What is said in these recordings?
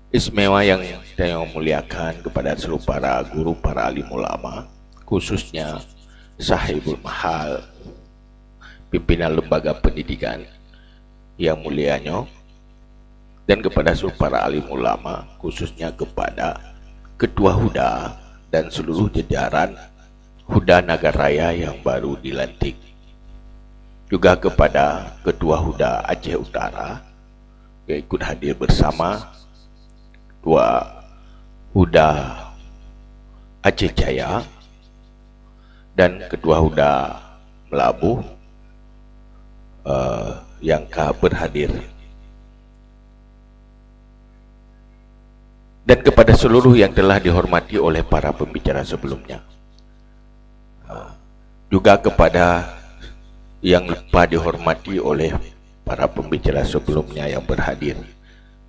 Istimewa yang saya muliakan kepada seluruh para guru, para alim ulama, khususnya sahibul mahal, pimpinan lembaga pendidikan yang mulianya, dan kepada seluruh para alim ulama, khususnya kepada Ketua Huda dan seluruh jajaran Huda Nagaraya yang baru dilantik. Juga kepada Ketua Huda Aceh Utara yang ikut hadir bersama, Ketua Huda Aceh Jaya, dan Ketua Huda Melabuh yang berhadir, dan kepada seluruh yang telah dihormati oleh para pembicara sebelumnya, juga kepada yang lupa dihormati oleh para pembicara sebelumnya yang berhadir.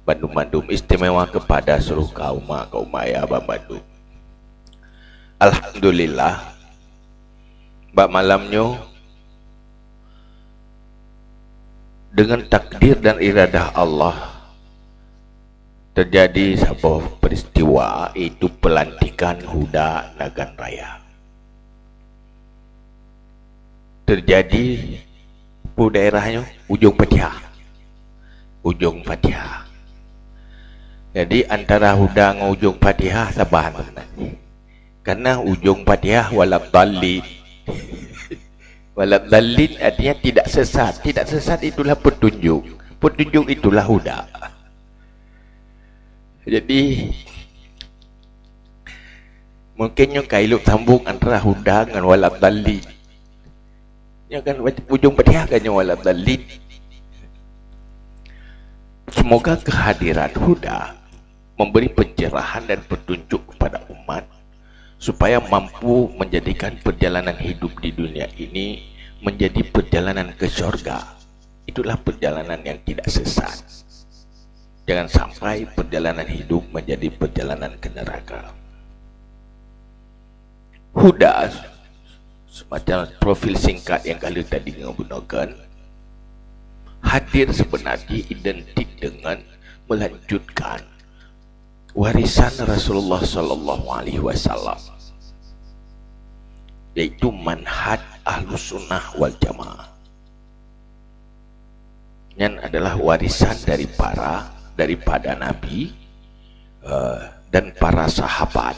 Bandung-bandung istimewa kepada seluruh kaum ayah Bandung. Alhamdulillah, bak malamnya dengan takdir dan iradah Allah terjadi sebuah peristiwa, itu pelantikan Huda Nagan Raya. Terjadi di daerahnya Ujung Fatihah. Jadi antara Huda dengan Ujung Fatihah sabahan sebenarnya. Karena Ujung Fatihah walad dallin. Walad dallin artinya tidak sesat. Tidak sesat itulah petunjuk. Petunjuk itulah Huda. Jadi mungkinnya kailuk sambung antara Huda dengan walad dallin. Ya kan Ujung Fatihah kan walad dallin. Semoga kehadiran Huda memberi pencerahan dan petunjuk kepada umat supaya mampu menjadikan perjalanan hidup di dunia ini menjadi perjalanan ke surga. Itulah perjalanan yang tidak sesat. Jangan sampai perjalanan hidup menjadi perjalanan ke neraka. Huda semacam profil singkat yang kali tadi menggunakan, hadir sebenarnya identik dengan melanjutkan warisan Rasulullah Sallallahu Alaihi Wasallam, yaitu manhaj Ahlus Sunnah wal Jamaah. Yang adalah warisan daripada Nabi dan para sahabat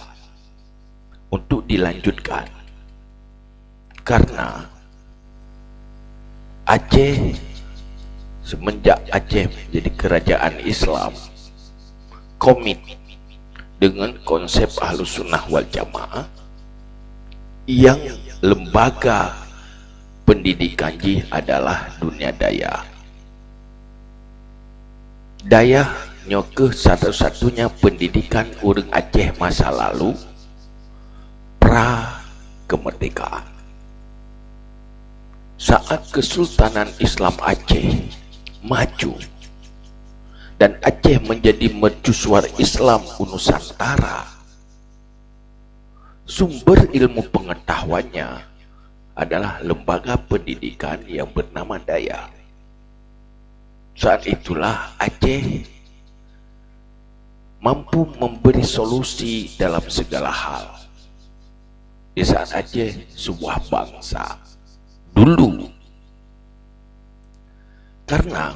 untuk dilanjutkan. Karena Aceh, semenjak Aceh menjadi kerajaan Islam, komit dengan konsep Ahlus Sunnah wal Jamaah yang lembaga pendidikan adalah dunia daya. Daya nyoke satu-satunya pendidikan orang Aceh masa lalu pra kemerdekaan. Saat Kesultanan Islam Aceh maju dan Aceh menjadi mercusuar Islam Nusantara, sumber ilmu pengetahuannya adalah lembaga pendidikan yang bernama Daya. Saat itulah Aceh mampu memberi solusi dalam segala hal. Di saat Aceh sebuah bangsa dulu, karena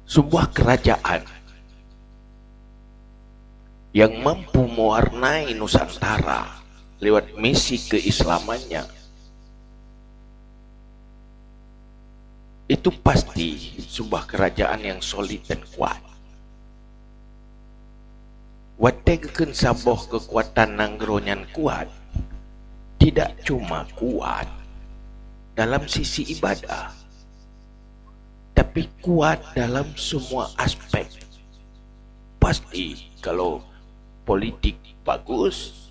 sebuah kerajaan yang mampu mewarnai Nusantara lewat misi keislamannya, itu pasti sebuah kerajaan yang solid dan kuat. Watekeun saboh kekuatan nangronyan kuat, tidak cuma kuat dalam sisi ibadah, tapi kuat dalam semua aspek. Pasti kalau politik bagus,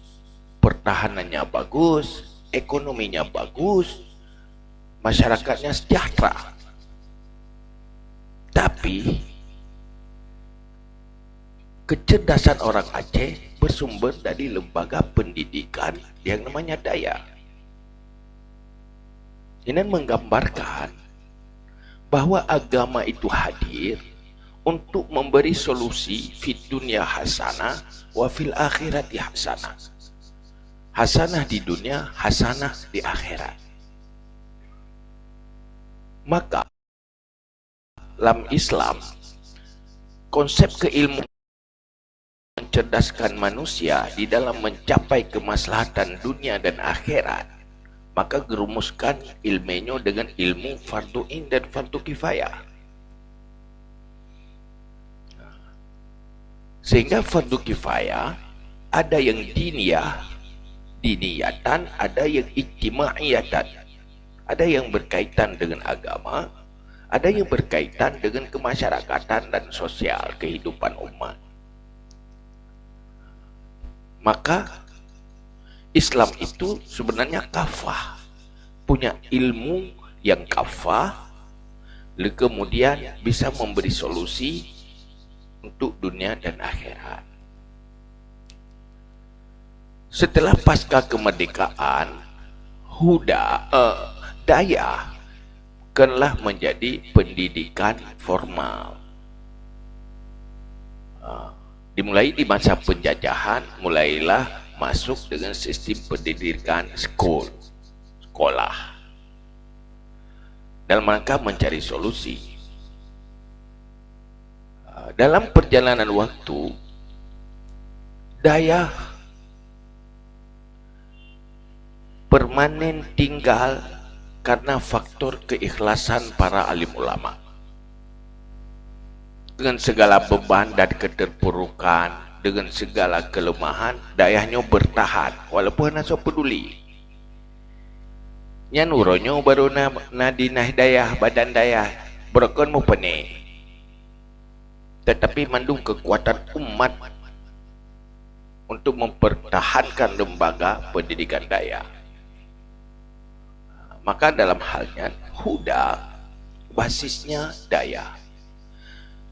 pertahanannya bagus, ekonominya bagus, masyarakatnya sejahtera. Tapi kecerdasan orang Aceh bersumber dari lembaga pendidikan yang namanya Daya. Ini menggambarkan bahwa agama itu hadir untuk memberi solusi fid dunya hasanah wa fil akhirati hasanah. Hasanah di dunia, hasanah di akhirat. Maka dalam Islam, konsep keilmuan mencerdaskan manusia di dalam mencapai kemaslahatan dunia dan akhirat, maka gerumuskan ilmunya dengan ilmu fardu in dan fardu kifayah. Sehingga fardu kifayah ada yang diniyatan, ada yang ijtimaiyatan, ada yang berkaitan dengan agama, ada yang berkaitan dengan kemasyarakatan dan sosial kehidupan umat. Maka Islam itu sebenarnya kafah, punya ilmu yang kafah, kemudian bisa memberi solusi untuk dunia dan akhirat. Setelah pasca kemerdekaan, daya kenlah menjadi pendidikan formal. Dimulai di masa penjajahan, mulailah masuk dengan sistem pendidikan sekolah dalam rangka mencari solusi. Dalam perjalanan waktu, daya permanen tinggal karena faktor keikhlasan para alim ulama. Dengan segala beban dan keterpurukan, dengan segala kelemahan, dayahnya bertahan walaupun nasa peduli. Nya nuronyo baru na dinah dayah badan dayah berkon mu pene. Tetapi mandung kekuatan umat untuk mempertahankan lembaga pendidikan daya. Maka dalam halnya huda basisnya daya.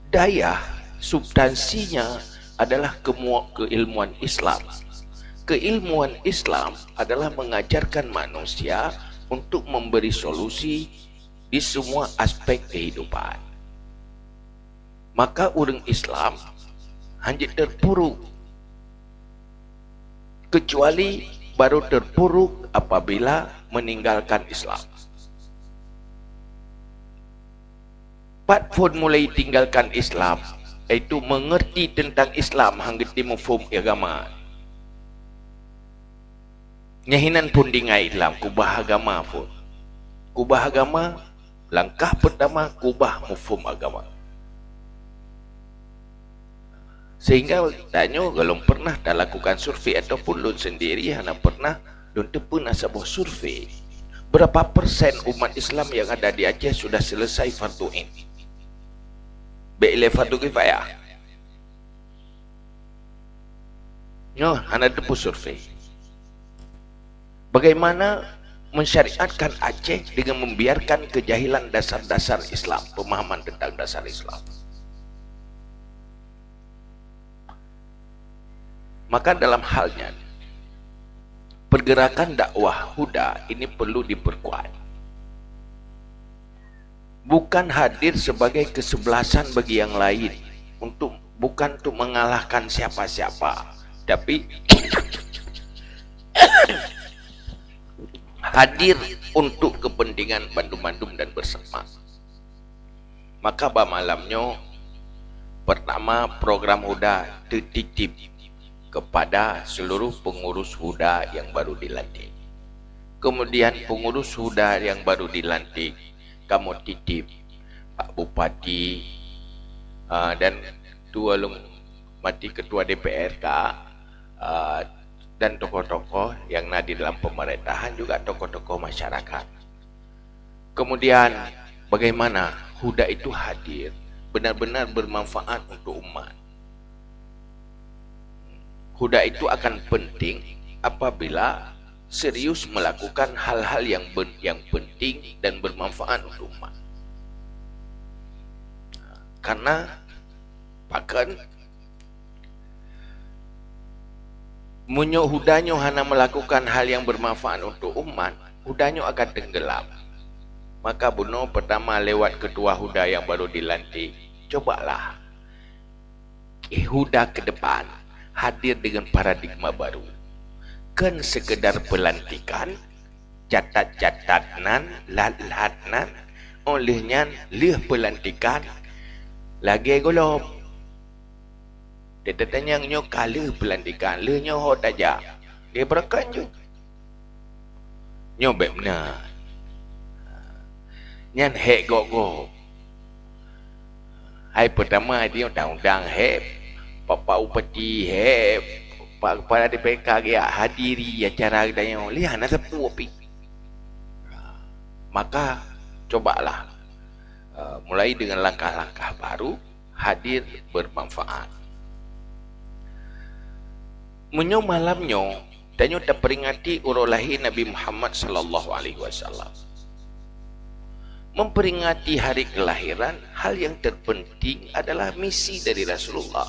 Daya substansinya adalah keilmuan Islam. Keilmuan Islam adalah mengajarkan manusia untuk memberi solusi di semua aspek kehidupan. Maka orang Islam hanya terpuruk, kecuali baru terpuruk apabila meninggalkan Islam. Patpun mulai tinggalkan Islam, iaitu mengerti tentang Islam, hanggeti mufhum agama. Nyahinan pun dingai Islam, kubah agama pun. Kubah agama, langkah pertama kubah mufhum agama. Sehingga tanya kalau pernah tak lakukan survei ataupun lun sendiri hanya pernah lun pernah sebuah survei berapa persen umat Islam yang ada di Aceh sudah selesai fardu in, beile fardu kifayah. No, hanya tepu survei. Bagaimana mensyariatkan Aceh dengan membiarkan kejahilan dasar-dasar Islam, pemahaman tentang dasar Islam. Maka dalam halnya pergerakan dakwah huda ini perlu diperkuat. Bukan hadir sebagai kesebelasan bagi yang lain, bukan untuk mengalahkan siapa-siapa, tapi hadir untuk kepentingan bandum-bandum dan bersama. Maka malamnya pertama program huda dititip kepada seluruh pengurus huda yang baru dilantik. Kemudian pengurus huda yang baru dilantik, kamu titip Pak Bupati dan dua mati ketua DPRK dan tokoh-tokoh yang ada di dalam pemerintahan, juga tokoh-tokoh masyarakat. Kemudian bagaimana huda itu hadir benar-benar bermanfaat untuk umat. Huda itu akan penting apabila serius melakukan hal-hal yang penting dan bermanfaat untuk umat. Karena bahkan munyo hudanyo hanya melakukan hal yang bermanfaat untuk umat, hudanyo akan tenggelam. Maka buno pertama lewat ketua huda yang baru dilantik, cobalah Huda ke depan hadir dengan paradigma baru. Kan sekedar pelantikan, catat-catatan, lat-latnan, olehnya lih pelantikan, lagi golop. Dia tanya nyo kala pelantikan, lih nyo hot aja. Dia berakan je. Nyo benar. Nyan hek go-go. Hai pertama dia undang-undang hek. Papa upati hek. Pak kepala DPK dia hadiri acara daya. Lihat nak sepu api. Maka cobalah mulai dengan langkah-langkah baru, hadir bermanfaat. Menyo malamnya danyo terperingati urus lahir Nabi Muhammad sallallahu alaihi wasallam. Memperingati hari kelahiran, hal yang terpenting adalah misi dari Rasulullah.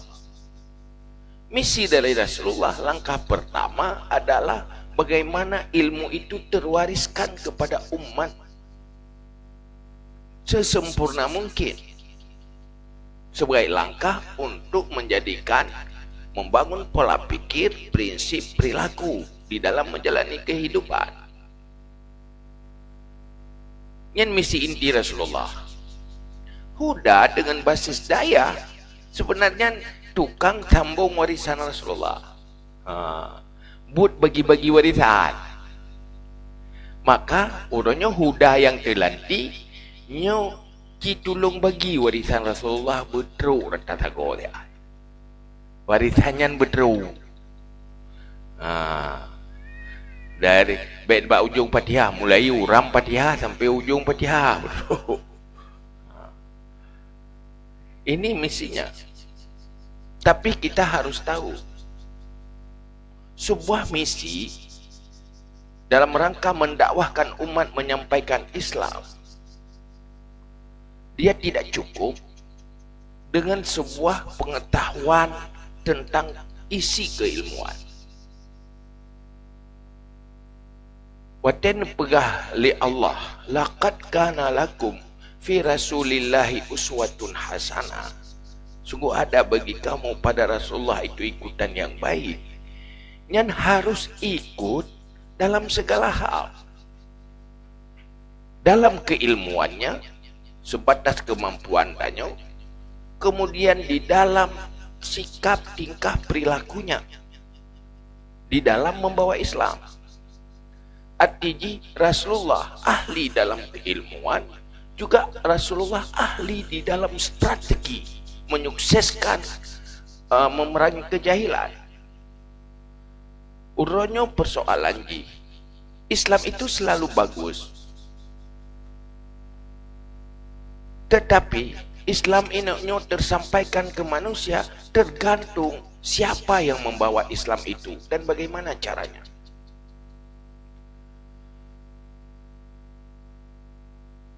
Misi dari Rasulullah, langkah pertama adalah bagaimana ilmu itu terwariskan kepada umat sesempurna mungkin. Sebagai langkah untuk membangun pola pikir, prinsip, perilaku di dalam menjalani kehidupan. Yang misi inti Rasulullah. Huda dengan basis daya sebenarnya tukang sambung warisan Rasulullah. But bagi-bagi warisan. Maka urangnya Huda yang terlanti nyo kitulung bagi warisan Rasulullah betruk rata tago dia. Warisannya betruk. Dari bait ujung Fatihah, mulai uram Fatihah sampai ujung Fatihah. Ini misinya. Tapi kita harus tahu, sebuah misi dalam rangka mendakwahkan umat menyampaikan Islam, dia tidak cukup dengan sebuah pengetahuan tentang isi keilmuan. Waten pegah li Allah, laqad kana lakum fi rasulillahi uswatun hasanah. Sungguh ada bagi kamu pada Rasulullah itu ikutan yang baik. Yang harus ikut dalam segala hal. Dalam keilmuannya, sebatas kemampuan danyo, kemudian di dalam sikap, tingkah, perilakunya, di dalam membawa Islam. Artinya Rasulullah ahli dalam keilmuan, juga Rasulullah ahli di dalam strategi menyukseskan memerangi kejahilan. Uronyo persoalan Islam itu selalu bagus, tetapi Islam ini tersampaikan ke manusia tergantung siapa yang membawa Islam itu dan bagaimana caranya.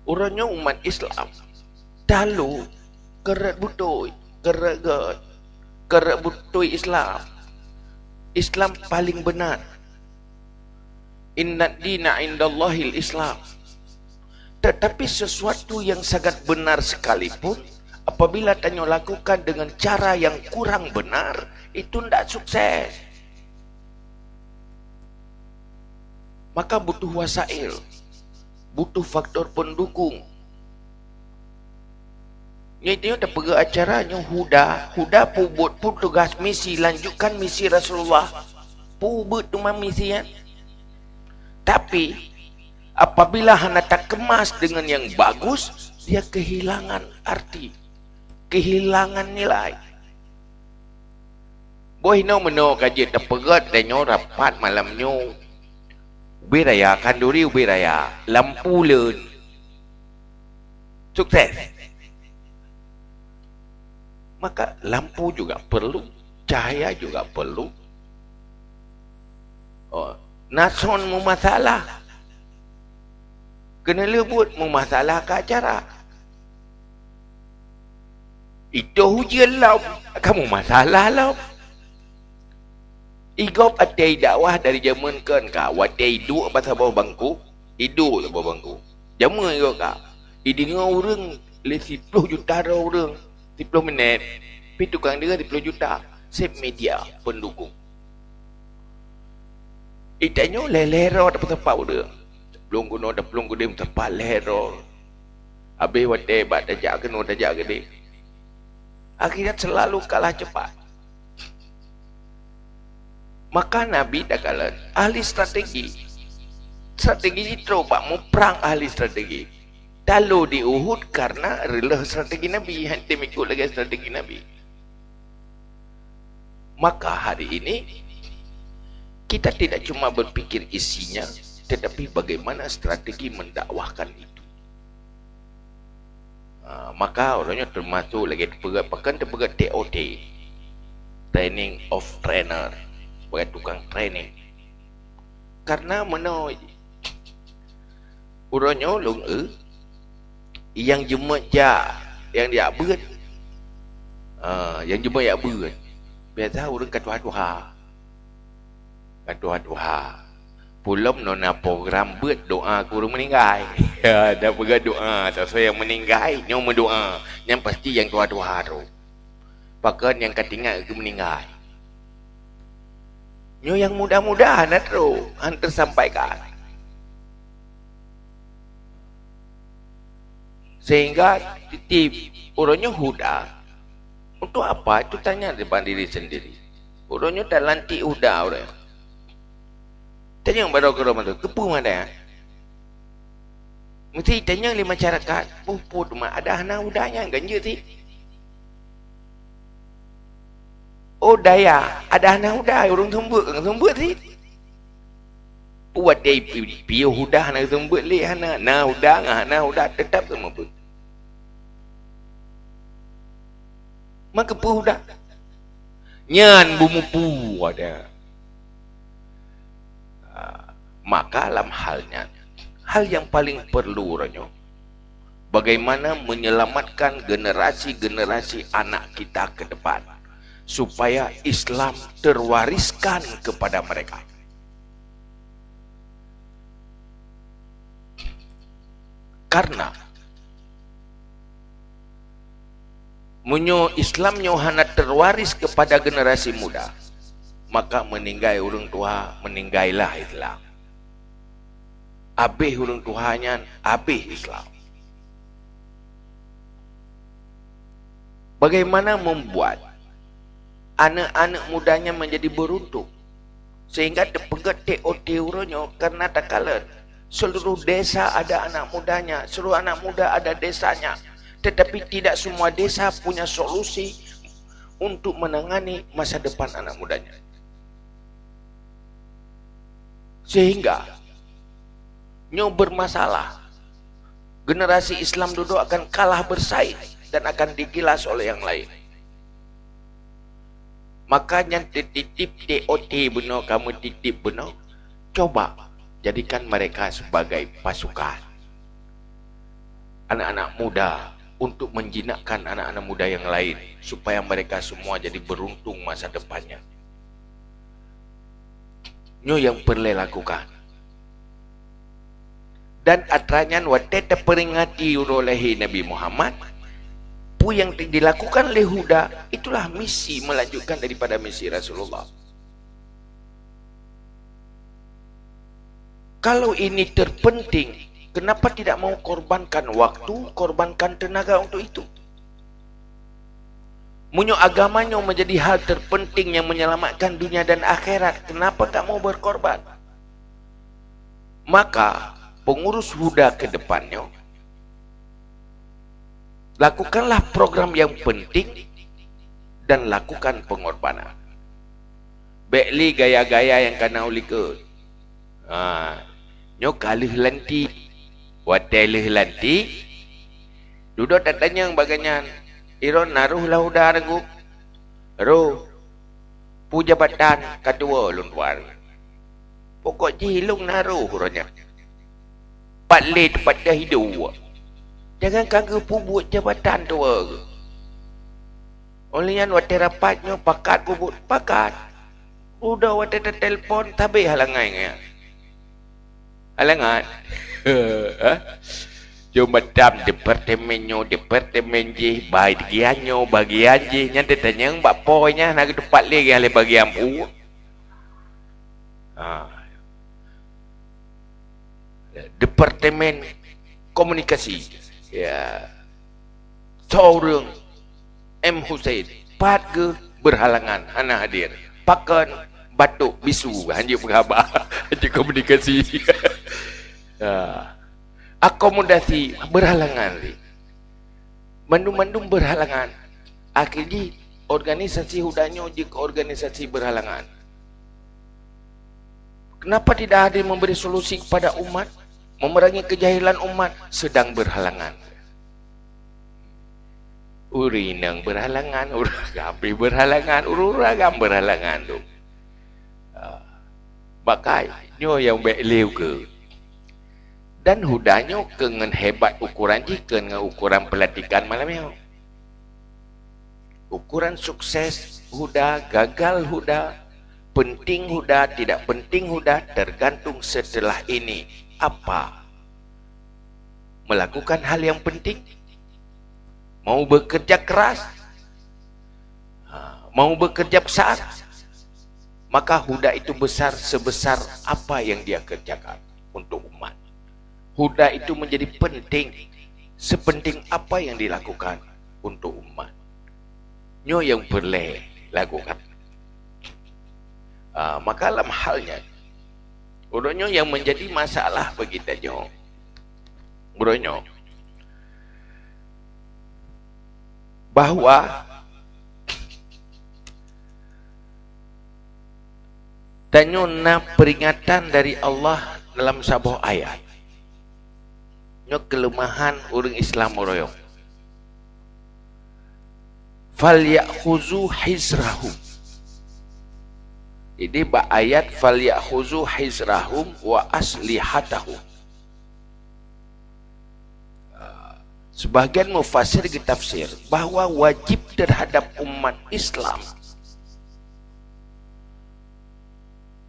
Urangnya umat Islam dalu kerat butoi Islam. Islam paling benar. Inna dina indallahil Islam. Tetapi sesuatu yang sangat benar sekalipun, apabila tanyo lakukan dengan cara yang kurang benar, itu tidak sukses. Maka butuh wasail, butuh faktor pendukung. Itu ada pegawai acaranya Huda pubut pun tugas misi, lanjutkan misi Rasulullah. Pubut tu misi ya. Tapi apabila hana tak kemas dengan yang bagus, dia kehilangan arti, kehilangan nilai. Boy no meno kaji terpegat danyo rapat malamnyo. Ubi raya kanduri ubi raya lampu leun. Sukses. Maka lampu juga perlu, cahaya juga perlu. Nason mu masalah, kena lebut mu masalah ke acara. Itu hujan lah, kamu masalah lah. Igop atai dakwah dari zaman kan ka, watai dua pasal bawah bangku, hidup bawah bangku. Zaman igop ka, idinga orang le 10 juta orang. 10 minit Tapi tukang dia 10 juta. Save media pendukung. Itanya lelero dapat tempat dia. Belum guna dah belum guna tempat lelero. Habis wate bat dajak kena dajak gede. Akhirnya selalu kalah cepat. Maka Nabi dah kalah ahli strategi. Strategi itu pak mau perang ahli strategi. Lalu di Uhud karena rela strategi Nabi, hanti ikut lagi strategi Nabi. Maka hari ini kita tidak cuma berpikir isinya, tetapi bagaimana strategi mendakwahkan itu. Maka orangnya termasuk lagi terpegat TOT, Training of Trainer, sebagai tukang training. Karena mana orangnya yang jemut yang dia berat, yang jemut yang berat. Biasa orang katuha-tuha. Pulau nona program buat doa kurang meninggal. Ya, dah pegang doa. Sesuai yang meninggal, yang berdoa. Yang pasti yang tua-tua tu. Bahkan yang ketinggal itu meninggal. Yang mudah-mudahan tu hantar sampaikan. Sehingga titip orangnya huda. Untuk apa? Itu tanya depan diri sendiri. Orangnya dah lantik huda orang. Tanya yang baru kerana tu, kepu mana? Mesti tanya oleh masyarakat, puput ada anak udahnya ganja sih. Oh daya, ada anak udah orang sembut sih. Buat dia piu udah anak sembut leh anak, anak udah tetap sama pun. Maka pu udah, nyan bumupu ada. Maka dalam hal yang paling perlu orangnya, bagaimana menyelamatkan generasi-generasi anak kita ke depan supaya Islam terwariskan kepada mereka. Karena Islamnya hanya terwaris kepada generasi muda, maka meninggal orang tua, meninggallah Islam. Habis orang tuanya, habis Islam. Bagaimana membuat anak-anak mudanya menjadi beruntung sehingga terpegat TOT urunnya karena tak kalah seluruh desa ada anak mudanya, seluruh anak muda ada desanya, tetapi tidak semua desa punya solusi untuk menangani masa depan anak mudanya. Sehingga bermasalah, generasi Islam duduk akan kalah bersaing dan akan digilas oleh yang lain. Makanya titip TOT benar, kamu titip benar, coba jadikan mereka sebagai pasukan anak-anak muda untuk menjinakkan anak-anak muda yang lain supaya mereka semua jadi beruntung masa depannya. Yang perlu lakukan. Dan atranya waktu terperingati oleh Nabi Muhammad, pu yang dilakukan oleh Huda, itulah misi melanjutkan daripada misi Rasulullah. Kalau ini terpenting, kenapa tidak mau korbankan waktu, korbankan tenaga untuk itu? Munyo agamanya menjadi hal terpenting yang menyelamatkan dunia dan akhirat, kenapa tak mau berkorban? Maka pengurus Huda ke depannya, lakukanlah program yang penting dan lakukan pengorbanan. Bekli gaya-gaya yang kena ulikut. Nyo kalih lanti, watelih lanti, duduk tak tanya bagainya, iron naruh lah udah regu, ro, pu jabatan kedua luar. Pokok jilung naruh uranya. Pak le tempat dah hidup. Jangan kagak pu buat jabatan tu. Olian wate rapatnya pakat pu buat pakat. Udah wate telefon tabe halangan. Halangan. Cuma dam departemen je bagian je nya tanya mbak poinya nak depat lagi ale bagian u. Departemen komunikasi ya seorang M. Hussein pat ke berhalangan ana hadir pakan batuk bisu hanya berkhabar hanya komunikasi. Akomodasi berhalangan mandum-mandum berhalangan akhirnya organisasi hudanya jika organisasi berhalangan. Kenapa tidak hadir memberi solusi kepada umat, memerangi kejahilan umat, sedang berhalangan. Urinang berhalangan, uragapi berhalangan, ururagam berhalangan tu. Bakai nyo yang baik liu ke. Dan hudanya dengan hebat ukuran jika dengan ukuran pelatihan malam ni. Ukuran sukses huda, gagal huda, penting huda, tidak penting huda tergantung setelah ini apa. Melakukan hal yang penting, mau bekerja keras, mau bekerja besar, maka huda itu besar sebesar apa yang dia kerjakan untuk umat. Huda itu menjadi penting sepenting apa yang dilakukan untuk umat. Nyo yang boleh lakukan. Maka dalam halnya urunyo yang menjadi masalah bagi tanyo urunyo bahwa tanyo na peringatan dari Allah dalam sebuah ayat nyo kelemahan orang Islam oroyong fal ya'khuzu hizrahum. Ini ayat fal ya'khuzu hizrahum wa aslihatahum. Sebagian mufassir ditafsir bahwa wajib terhadap umat Islam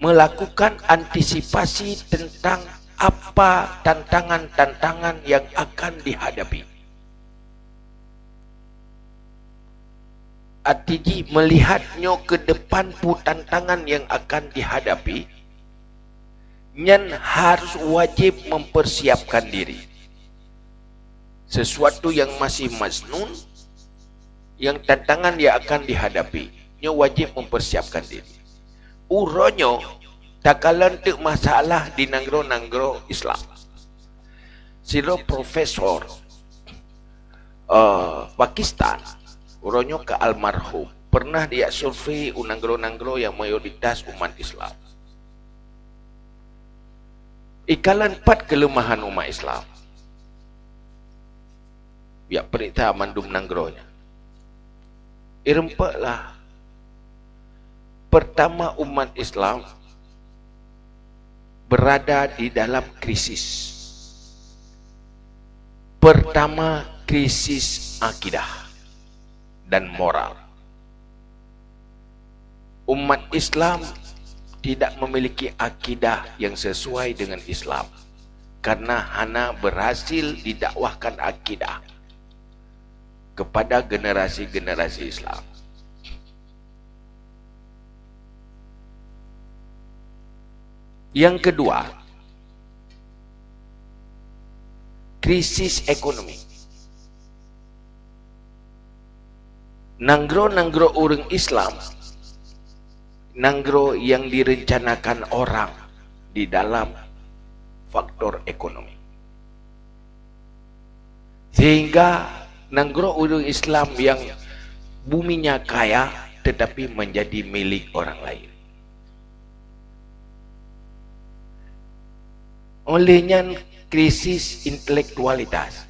melakukan antisipasi tentang apa tantangan-tantangan yang akan dihadapi. Artinya melihatnya ke depan pu tantangan yang akan dihadapi, nyen harus wajib mempersiapkan diri. Sesuatu yang masih maznun, yang tantangan yang akan dihadapi, nyo wajib mempersiapkan diri. Uronyo tak kalan tu masalah di nanggro-nanggro Islam. Silo profesor Pakistan uronyo ke almarhum pernah dia survei unanggro-nanggro yang mayoritas umat Islam. Ikalan 4 kelemahan umat Islam. Ya perintah mandum nanggronya. Irempaklah. Pertama, umat Islam berada di dalam krisis. Pertama, krisis akidah dan moral. Umat Islam tidak memiliki akidah yang sesuai dengan Islam karena hana berhasil didakwahkan akidah kepada generasi-generasi Islam. Yang kedua, krisis ekonomi. Nanggro-nanggro orang Islam, nanggro yang direncanakan orang di dalam faktor ekonomi. Sehingga nanggro orang Islam yang buminya kaya tetapi menjadi milik orang lain. Olehnya krisis intelektualitas.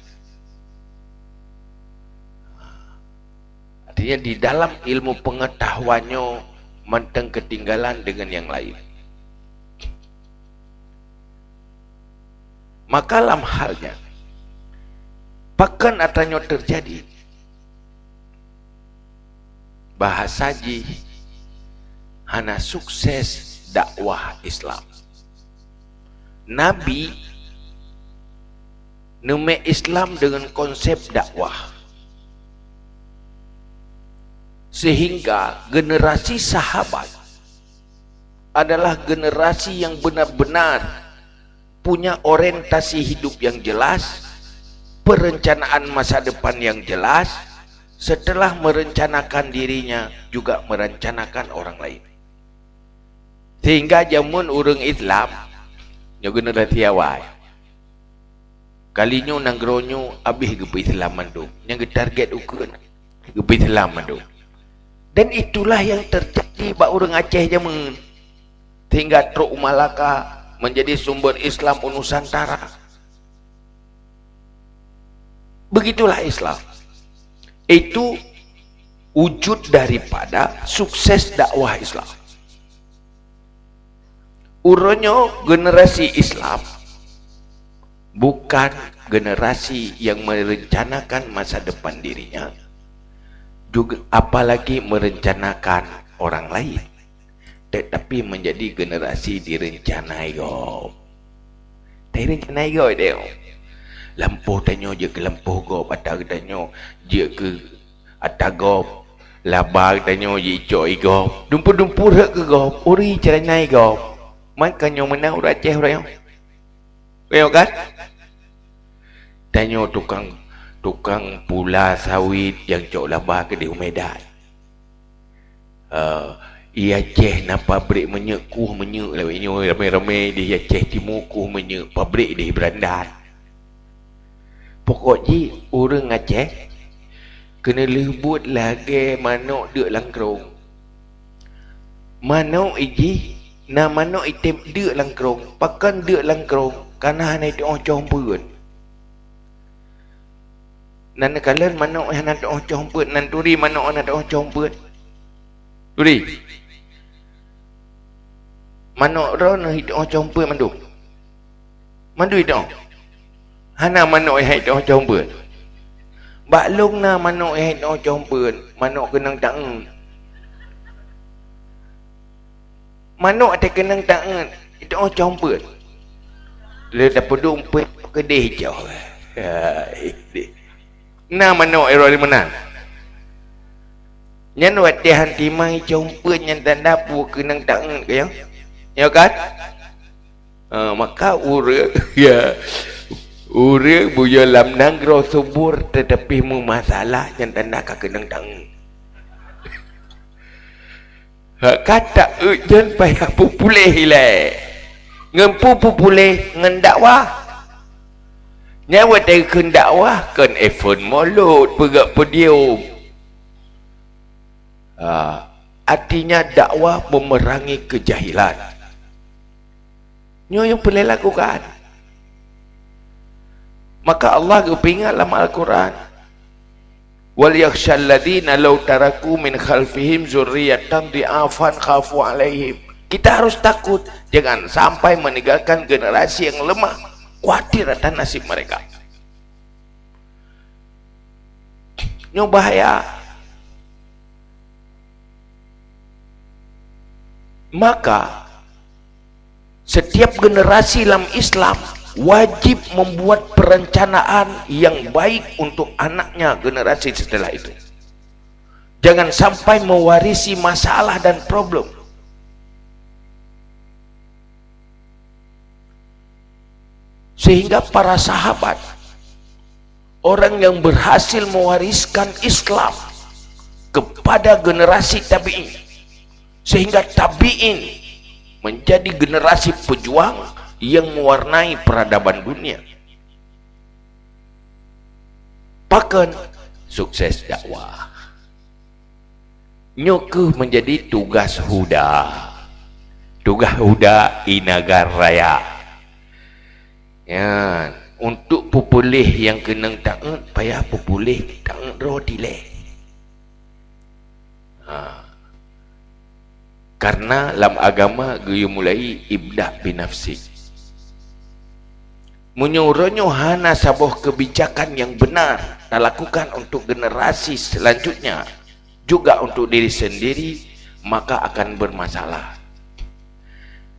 Artinya di dalam ilmu pengetahuannya menteng ketinggalan dengan yang lain. Maka dalam halnya pakan atanyo terjadi bahasaji hana sukses dakwah Islam. Nabi Numek Islam dengan konsep dakwah, sehingga generasi sahabat adalah generasi yang benar-benar punya orientasi hidup yang jelas, perencanaan masa depan yang jelas. Setelah merencanakan dirinya, juga merencanakan orang lain. Sehingga jamun orang Islam yang generasi awal kalinya nanggronyo habis ke Islam mandu, yang target ukuran ke Islam mandu. Dan itulah yang terjadi bak orang Aceh jamun, sehingga Truk Malaka menjadi sumber Islam Nusantara. Begitulah Islam. Itu wujud daripada sukses dakwah Islam. Uronyo generasi Islam bukan generasi yang merencanakan masa depan dirinya, juga apalagi merencanakan orang lain, tetapi menjadi generasi direncanai go. Direncanai go dia. Lampu tanyo je ke lampu go, patah tanyo je ke atagop, labag tanyo je coy go. Dumpur-dumpur ke go, uri ceranai go. Makanya mana orang Aceh orang yo kan? Tanyo tukang pula sawit yang cok labah ke di Medan. Ia Aceh na pabrik menyek lawinyo ramai-ramai di Aceh Timur kuh menyek pabrik di Berandan. Pokoknya orang Aceh kena lebut lagi manok dek langkrong. Manok iji na manok item dek langkrong, pakan dek langkrong karena hanya itu ocong pun. Nan kalian manok hanya itu ocong pun, nan turi manok hanya itu ocong pun. Turi. Manok ron itu ocong pun mandu. Mandu itu. Hana manok hai to jombeun. Baklung na manok hai to jombeun, manok kenang taeng. Manok te kenang taeng, itu jombeun. Le dapat dompet kedih jauh. Na manok ero di mana? Nyan wat dia hanti mai jombeun nyan tanda pu kenang taeng ke ya kan? Maka ura ya orang buaya lam nanggro subur tetapi mu masalah yang tanda kakenang tang. Kata ujian payah pupuleh le. Ngempu pupuleh ngendakwah. Nyawa dari kendakwah kan iPhone mulut pegak pedium. Artinya dakwah memerangi kejahilan. Nyo yang boleh lakukan. Maka Allah kepingat dalam Al-Quran, wal yakhshal ladina law taraku min khalfihim zurriyatan di'afan khafu alaihim. Kita harus takut jangan sampai meninggalkan generasi yang lemah, khawatir akan nasib mereka. Ini bahaya. Maka setiap generasi dalam Islam wajib membuat perencanaan yang baik untuk anaknya generasi setelah itu. Jangan sampai mewarisi masalah dan problem. Sehingga para sahabat, orang yang berhasil mewariskan Islam kepada generasi tabi'in, sehingga tabi'in menjadi generasi pejuang yang mewarnai peradaban dunia. Bahkan sukses dakwah nyukuh menjadi tugas huda inagar raya ya, untuk pupulih yang kenang taat payah pupulih taat rodile. Karena dalam agama gaya mulai ibda binafsi, menyuruhnya hana sabuh kebijakan yang benar dilakukan untuk generasi selanjutnya, juga untuk diri sendiri, maka akan bermasalah.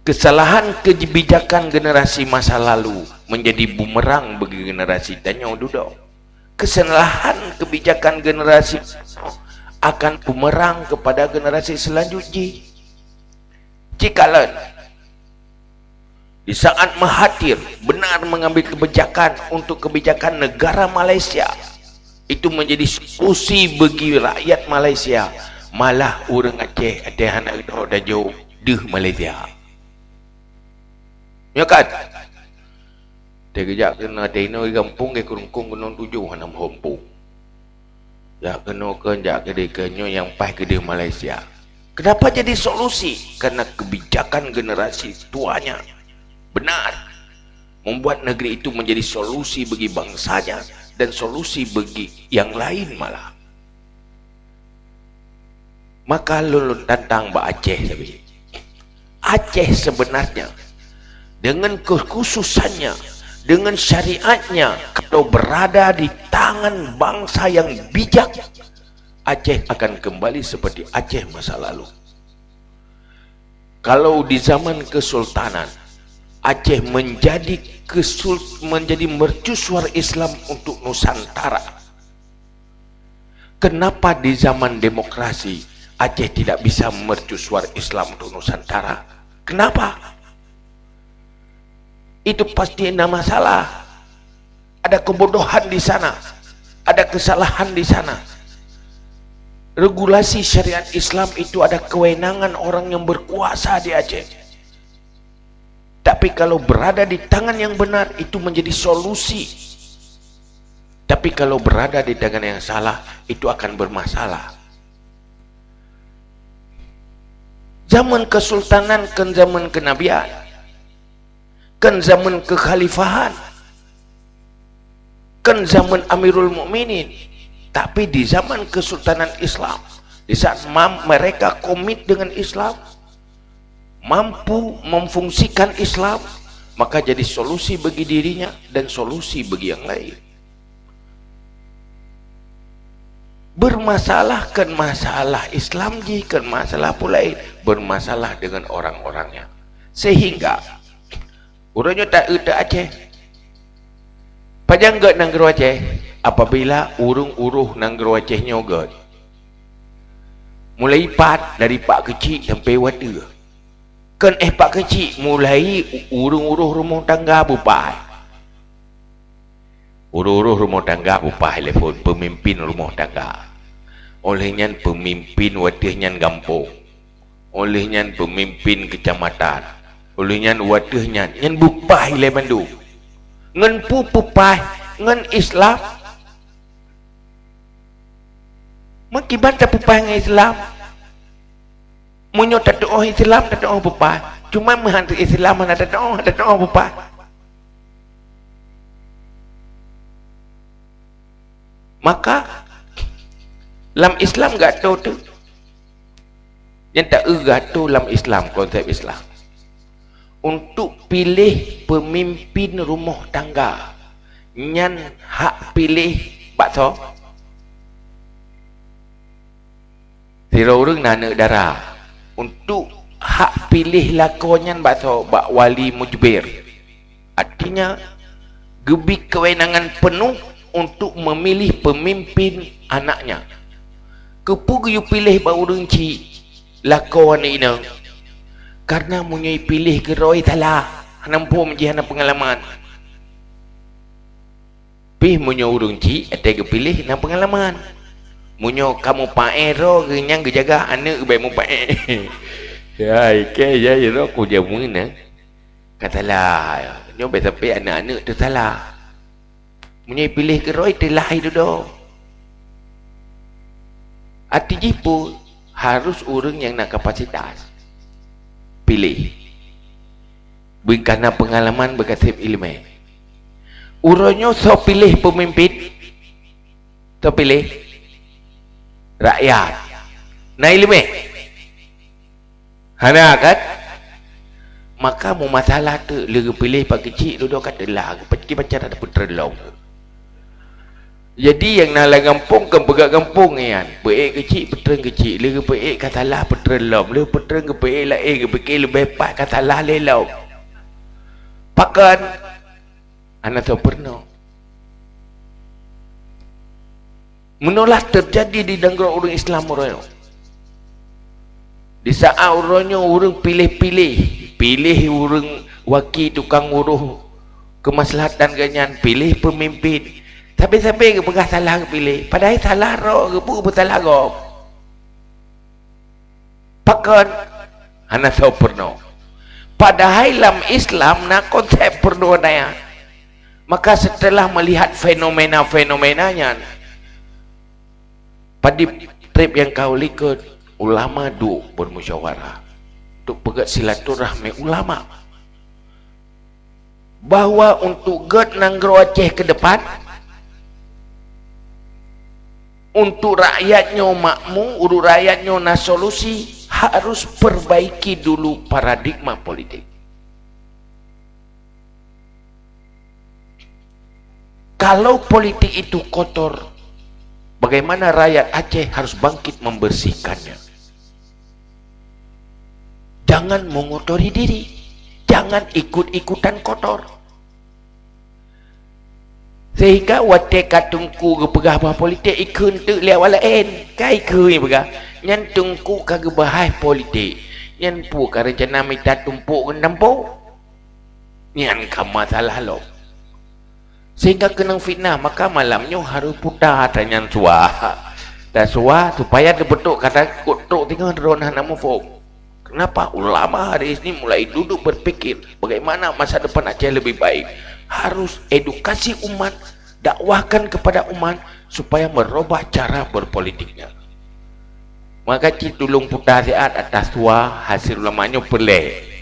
Kesalahan kebijakan generasi masa lalu menjadi bumerang bagi generasi tanya duduk. Kesalahan kebijakan generasi akan bumerang kepada generasi selanjutnya. Jikalau di saat Mahathir benar mengambil kebijakan untuk kebijakan negara Malaysia, itu menjadi solusi bagi rakyat Malaysia, malah orang Aceh ada anak dah jauh deh Malaysia. Ya kan? Dia kejap kena tena di kampung ke kurung-kurung kena 7 6 kampung. Ya kena kenjak ke dekanya yang pas ke Malaysia. Kenapa jadi solusi? Karena kebijakan generasi tuanya benar membuat negeri itu menjadi solusi bagi bangsanya dan solusi bagi yang lain malah. Maka lulun tantang Mbak Aceh tapi Aceh sebenarnya dengan kekhususannya, dengan syariatnya, kalau berada di tangan bangsa yang bijak, Aceh akan kembali seperti Aceh masa lalu. Kalau di zaman kesultanan, Aceh menjadi mercusuar Islam untuk Nusantara. Kenapa di zaman demokrasi Aceh tidak bisa mercusuar Islam untuk Nusantara? Kenapa? Itu pasti ada masalah. Ada kebodohan di sana, ada kesalahan di sana. Regulasi syariat Islam itu ada kewenangan orang yang berkuasa di Aceh. Tapi kalau berada di tangan yang benar itu menjadi solusi. Tapi kalau berada di tangan yang salah itu akan bermasalah. Zaman kesultanan kan zaman kenabian, kan zaman kekhalifahan, kan zaman Amirul Mukminin. Tapi di zaman kesultanan Islam, di saat mereka komit dengan Islam, mampu memfungsikan Islam, maka jadi solusi bagi dirinya dan solusi bagi yang lain. Bermasalah kan masalah Islam kan masalah pula bermasalah dengan orang-orangnya, sehingga urangnya tak Aceh pajang gak nang Aceh apabila urung uruh nang Acehnya gak mulai pat dari pak kecil sampai wada kan pak kecil mulai urung uruh rumah tangga bupai, uruh rumah tangga bupai telefon pemimpin rumah tangga, olehnya pemimpin wadahnya gampung, olehnya pemimpin kecamatan, olehnya wadahnya nyan bupai le Bandung ngan pu pupai ngan Islam makiban tak pupai ngan Islam munyo tak doa Islam tak doa pupai cuma menghantar Islam mana tak doa pupai. Maka dalam Islam gak tahu tu yang tak tu dalam Islam, konsep Islam untuk pilih pemimpin rumah tangga nyan hak pilih bakso tira orang nana darah untuk hak pilih lakonyan bakso bak wali mujbir, artinya gebi kewenangan penuh untuk memilih pemimpin anaknya. Kepu you pilih bau renci lakon ini karena munyai pilih ke roi salah nampu menjadi anak pengalaman pih munyo urungci ada ke pilih na pengalaman munyo kamu pae ro kenyang kejaga anak baik mu pae ya ke ya ro ku jamu ni katalah nyo be sampai anak-anak tu salah munyai pilih ke roi telah itu do arti jipu harus orang yang nak kapasitas pilih bukan pengalaman berkasih ilmu urangnya so pilih pemimpin so pilih rakyat na ilmu hana kan maka mu masalah tu lagi pilih pak kecil duduk katalah pergi baca ada putra long Jadi yang nak lang kampung kan pegak kampung kan. Peik kecil petren kecil, le peik katalah petren lom, le petren ke peik lain ke pikir lebih pat katalah lelau. Pakan anak tahu pernah. Menolak terjadi di negara orang Islam orang. Di saat orangnya orang pilih-pilih, pilih orang wakil tukang uruh kemaslahatan ganyan, pilih pemimpin. Tapi sampai ke pegah salah ke pilih. Padahal salah roh ke pun salah roh. Pakan anak tahu pernah. Padahal dalam Islam nak konsep perdonaan. Maka setelah melihat fenomena-fenomenanya, pada trip yang kau likut, ulama duk bermusyawarah untuk pegat silaturahmi ulama bahwa untuk get Nanggro Aceh ke depan, untuk rakyatnya makmur, untuk rakyatnya na solusi, harus perbaiki dulu paradigma politik. Kalau politik itu kotor, bagaimana rakyat Aceh harus bangkit membersihkannya? Jangan mengotori diri, jangan ikut-ikutan kotor. Sehingga wate katungku ke pegah bah politik ikun tu lihat walain kai kui pegah nyan tungku kage bahai politik nyan pu ka rencana minta tumpuk nampu nyan kama salah lo sehingga kena fitnah. Maka malamnya harus putar nyan suah dan suah supaya terbentuk kata kutuk tinggal ronah nama fok. Kenapa ulama hari ini mulai duduk berpikir bagaimana masa depan Aceh lebih baik? Harus edukasi umat, dakwahkan kepada umat supaya merubah cara berpolitiknya. Maka tolong putar siat atas tua hasil ulamanya pelek.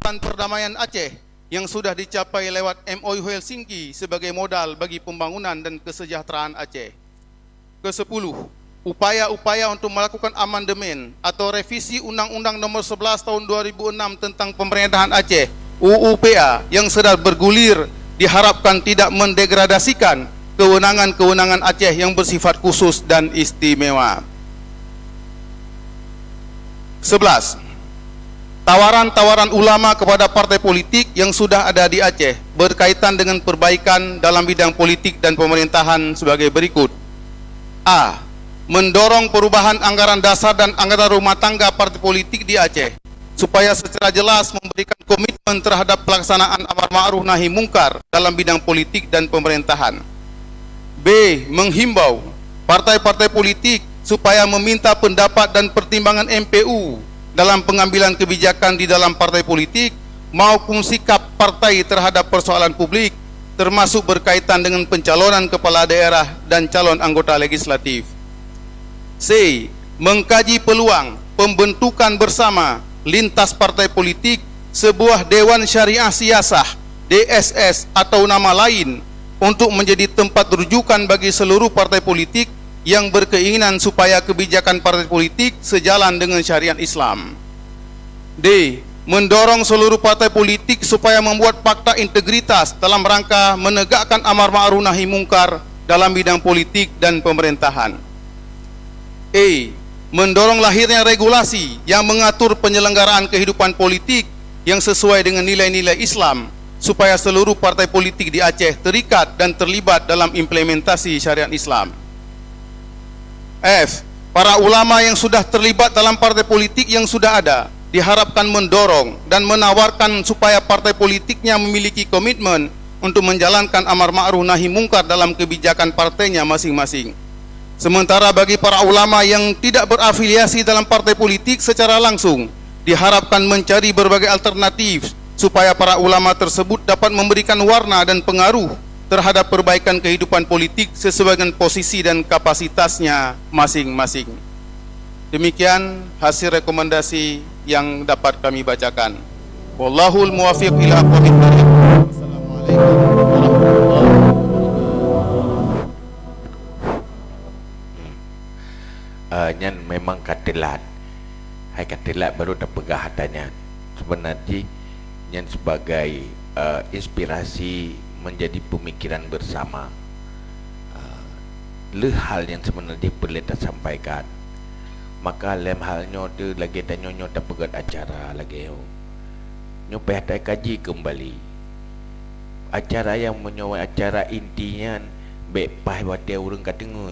harapan perdamaian Aceh yang sudah dicapai lewat MOU Helsinki sebagai modal bagi pembangunan dan kesejahteraan Aceh. Ke-10, upaya-upaya untuk melakukan amandemen atau revisi Undang-Undang Nomor 11 Tahun 2006 tentang Pemerintahan Aceh (UUPA) yang sedang bergulir diharapkan tidak mendegradasikan kewenangan-kewenangan Aceh yang bersifat khusus dan istimewa. 11. Tawaran-tawaran ulama kepada partai politik yang sudah ada di Aceh berkaitan dengan perbaikan dalam bidang politik dan pemerintahan sebagai berikut. A. Mendorong perubahan anggaran dasar dan anggaran rumah tangga partai politik di Aceh supaya secara jelas memberikan komitmen terhadap pelaksanaan amar ma'ruf nahi mungkar dalam bidang politik dan pemerintahan. B. Menghimbau partai-partai politik supaya meminta pendapat dan pertimbangan MPU dalam pengambilan kebijakan di dalam partai politik maupun sikap partai terhadap persoalan publik, termasuk berkaitan dengan pencalonan kepala daerah dan calon anggota legislatif. C. Mengkaji peluang pembentukan bersama lintas partai politik sebuah Dewan Syariah Siasah DSS atau nama lain untuk menjadi tempat rujukan bagi seluruh partai politik yang berkeinginan supaya kebijakan partai politik sejalan dengan syariat Islam. D. Mendorong seluruh partai politik supaya membuat fakta integritas dalam rangka menegakkan amar ma'ruf nahi mungkar dalam bidang politik dan pemerintahan. E. Mendorong lahirnya regulasi yang mengatur penyelenggaraan kehidupan politik yang sesuai dengan nilai-nilai Islam supaya seluruh partai politik di Aceh terikat dan terlibat dalam implementasi syariat Islam. F. Para ulama yang sudah terlibat dalam partai politik yang sudah ada diharapkan mendorong dan menawarkan supaya partai politiknya memiliki komitmen untuk menjalankan amar ma'ruf nahi mungkar dalam kebijakan partainya masing-masing. Sementara bagi para ulama yang tidak berafiliasi dalam partai politik secara langsung diharapkan mencari berbagai alternatif supaya para ulama tersebut dapat memberikan warna dan pengaruh terhadap perbaikan kehidupan politik sesuai dengan posisi dan kapasitasnya masing-masing. Demikian hasil rekomendasi yang dapat kami bacakan. Wallahul muwaffiq ila aqwamit thoriq. Wassalamualaikum warahmatullahi wabarakatuh. Nyan memang katelat. Hai katelat baru terpegah hatanya. Sebenarnya yang sebagai inspirasi menjadi pemikiran bersama, le hal yang sebenarnya perlu kita sampaikan. Maka lem halnya tu lagi tanya nyo tak pegat acara lagi nyo payah kaji kembali acara yang menyawa acara intinya bepai wate urang katengu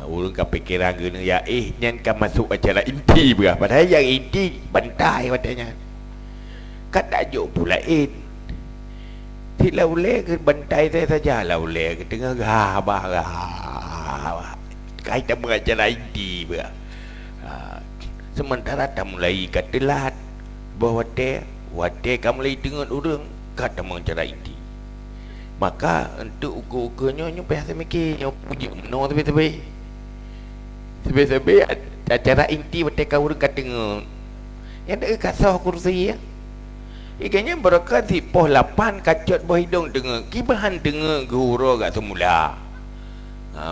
urang kapikiran gini ya nyan kan masuk acara inti berah padahal yang inti bantai watenya kan tajuk pula tidak boleh ke bantai saya saja lah boleh ke tengah gabah kaitan mengajar inti berah sementara tak mulai katelat bahawa wate kamu mulai dengar orang kata mengajar inti maka untuk ukur-ukurnya nyo payah saya mikir nyo puji no tapi acara inti wate kau orang kata yang tak kasah kursi ya ikannya berkat si poh 8 kacut boh hidung dengar kibahan dengar guru kat semula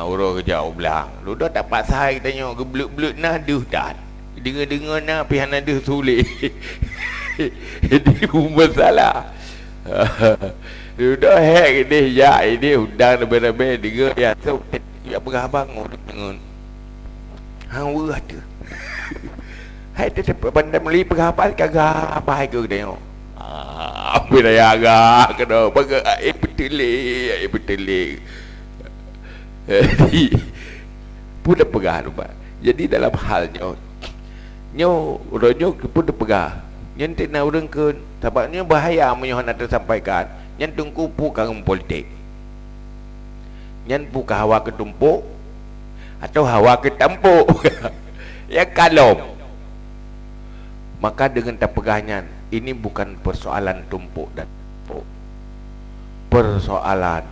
uro ke jauh belang lu dah tak pasal kita tanya gebluk-bluk nah duh dah dengar-dengar nah pihan ada sulit jadi masalah lu dah hack dia ya ini undang lebih-lebih dengar ya so apa abang dengar hang wah tu hai tu pandai meli penghafal kagak apa hai ke dia apa dah agak kena pakai betul pun dah pegah lupa. Jadi dalam halnya nyo rojo pun dah pegah nyentik na orang ke sebabnya bahaya menyohan nak tersampaikan nyen tungku pukang politik nyen puka hawa ketumpuk atau hawa ketampuk yang kalom maka dengan tak pegahnya ini bukan persoalan tumpuk dan tumpuk persoalan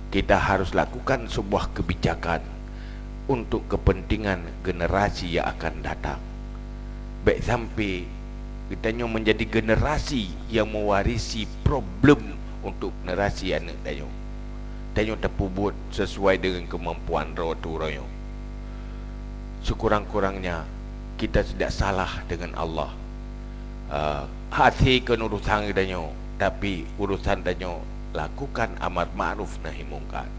kita harus lakukan sebuah kebijakan untuk kepentingan generasi yang akan datang baik sampai Kita menjadi generasi yang mewarisi problem untuk generasi anak kita. Kita terpubut sesuai dengan kemampuan rotu royo. Sekurang-kurangnya kita tidak salah dengan Allah. Hati kan urusan kita, tapi urusan kita lakukan amar ma'ruf nahi mungkar.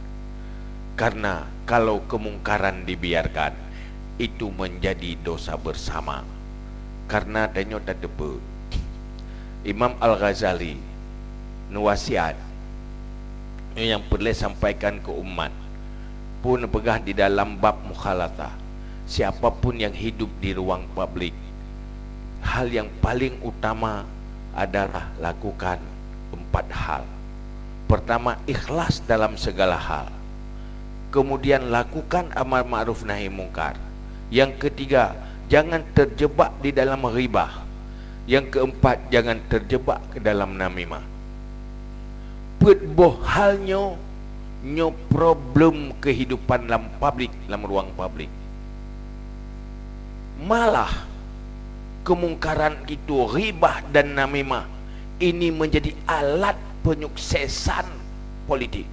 Karena kalau kemungkaran dibiarkan, itu menjadi dosa bersama. Karena tanya tak depa. Imam Al-Ghazali nuwasiat yang perlu sampaikan ke umat pun pegah di dalam bab mukhalatah. Siapapun yang hidup di ruang publik, hal yang paling utama adalah lakukan 4 hal. Pertama, ikhlas dalam segala hal. Kemudian lakukan amar ma'ruf nahi mungkar. Yang ketiga, jangan terjebak di dalam ghibah. Yang keempat, jangan terjebak ke dalam namimah. Pedboh halnya problem kehidupan dalam publik, dalam ruang publik. Malah kemungkaran itu, ghibah dan namimah, ini menjadi alat penyuksesan politik.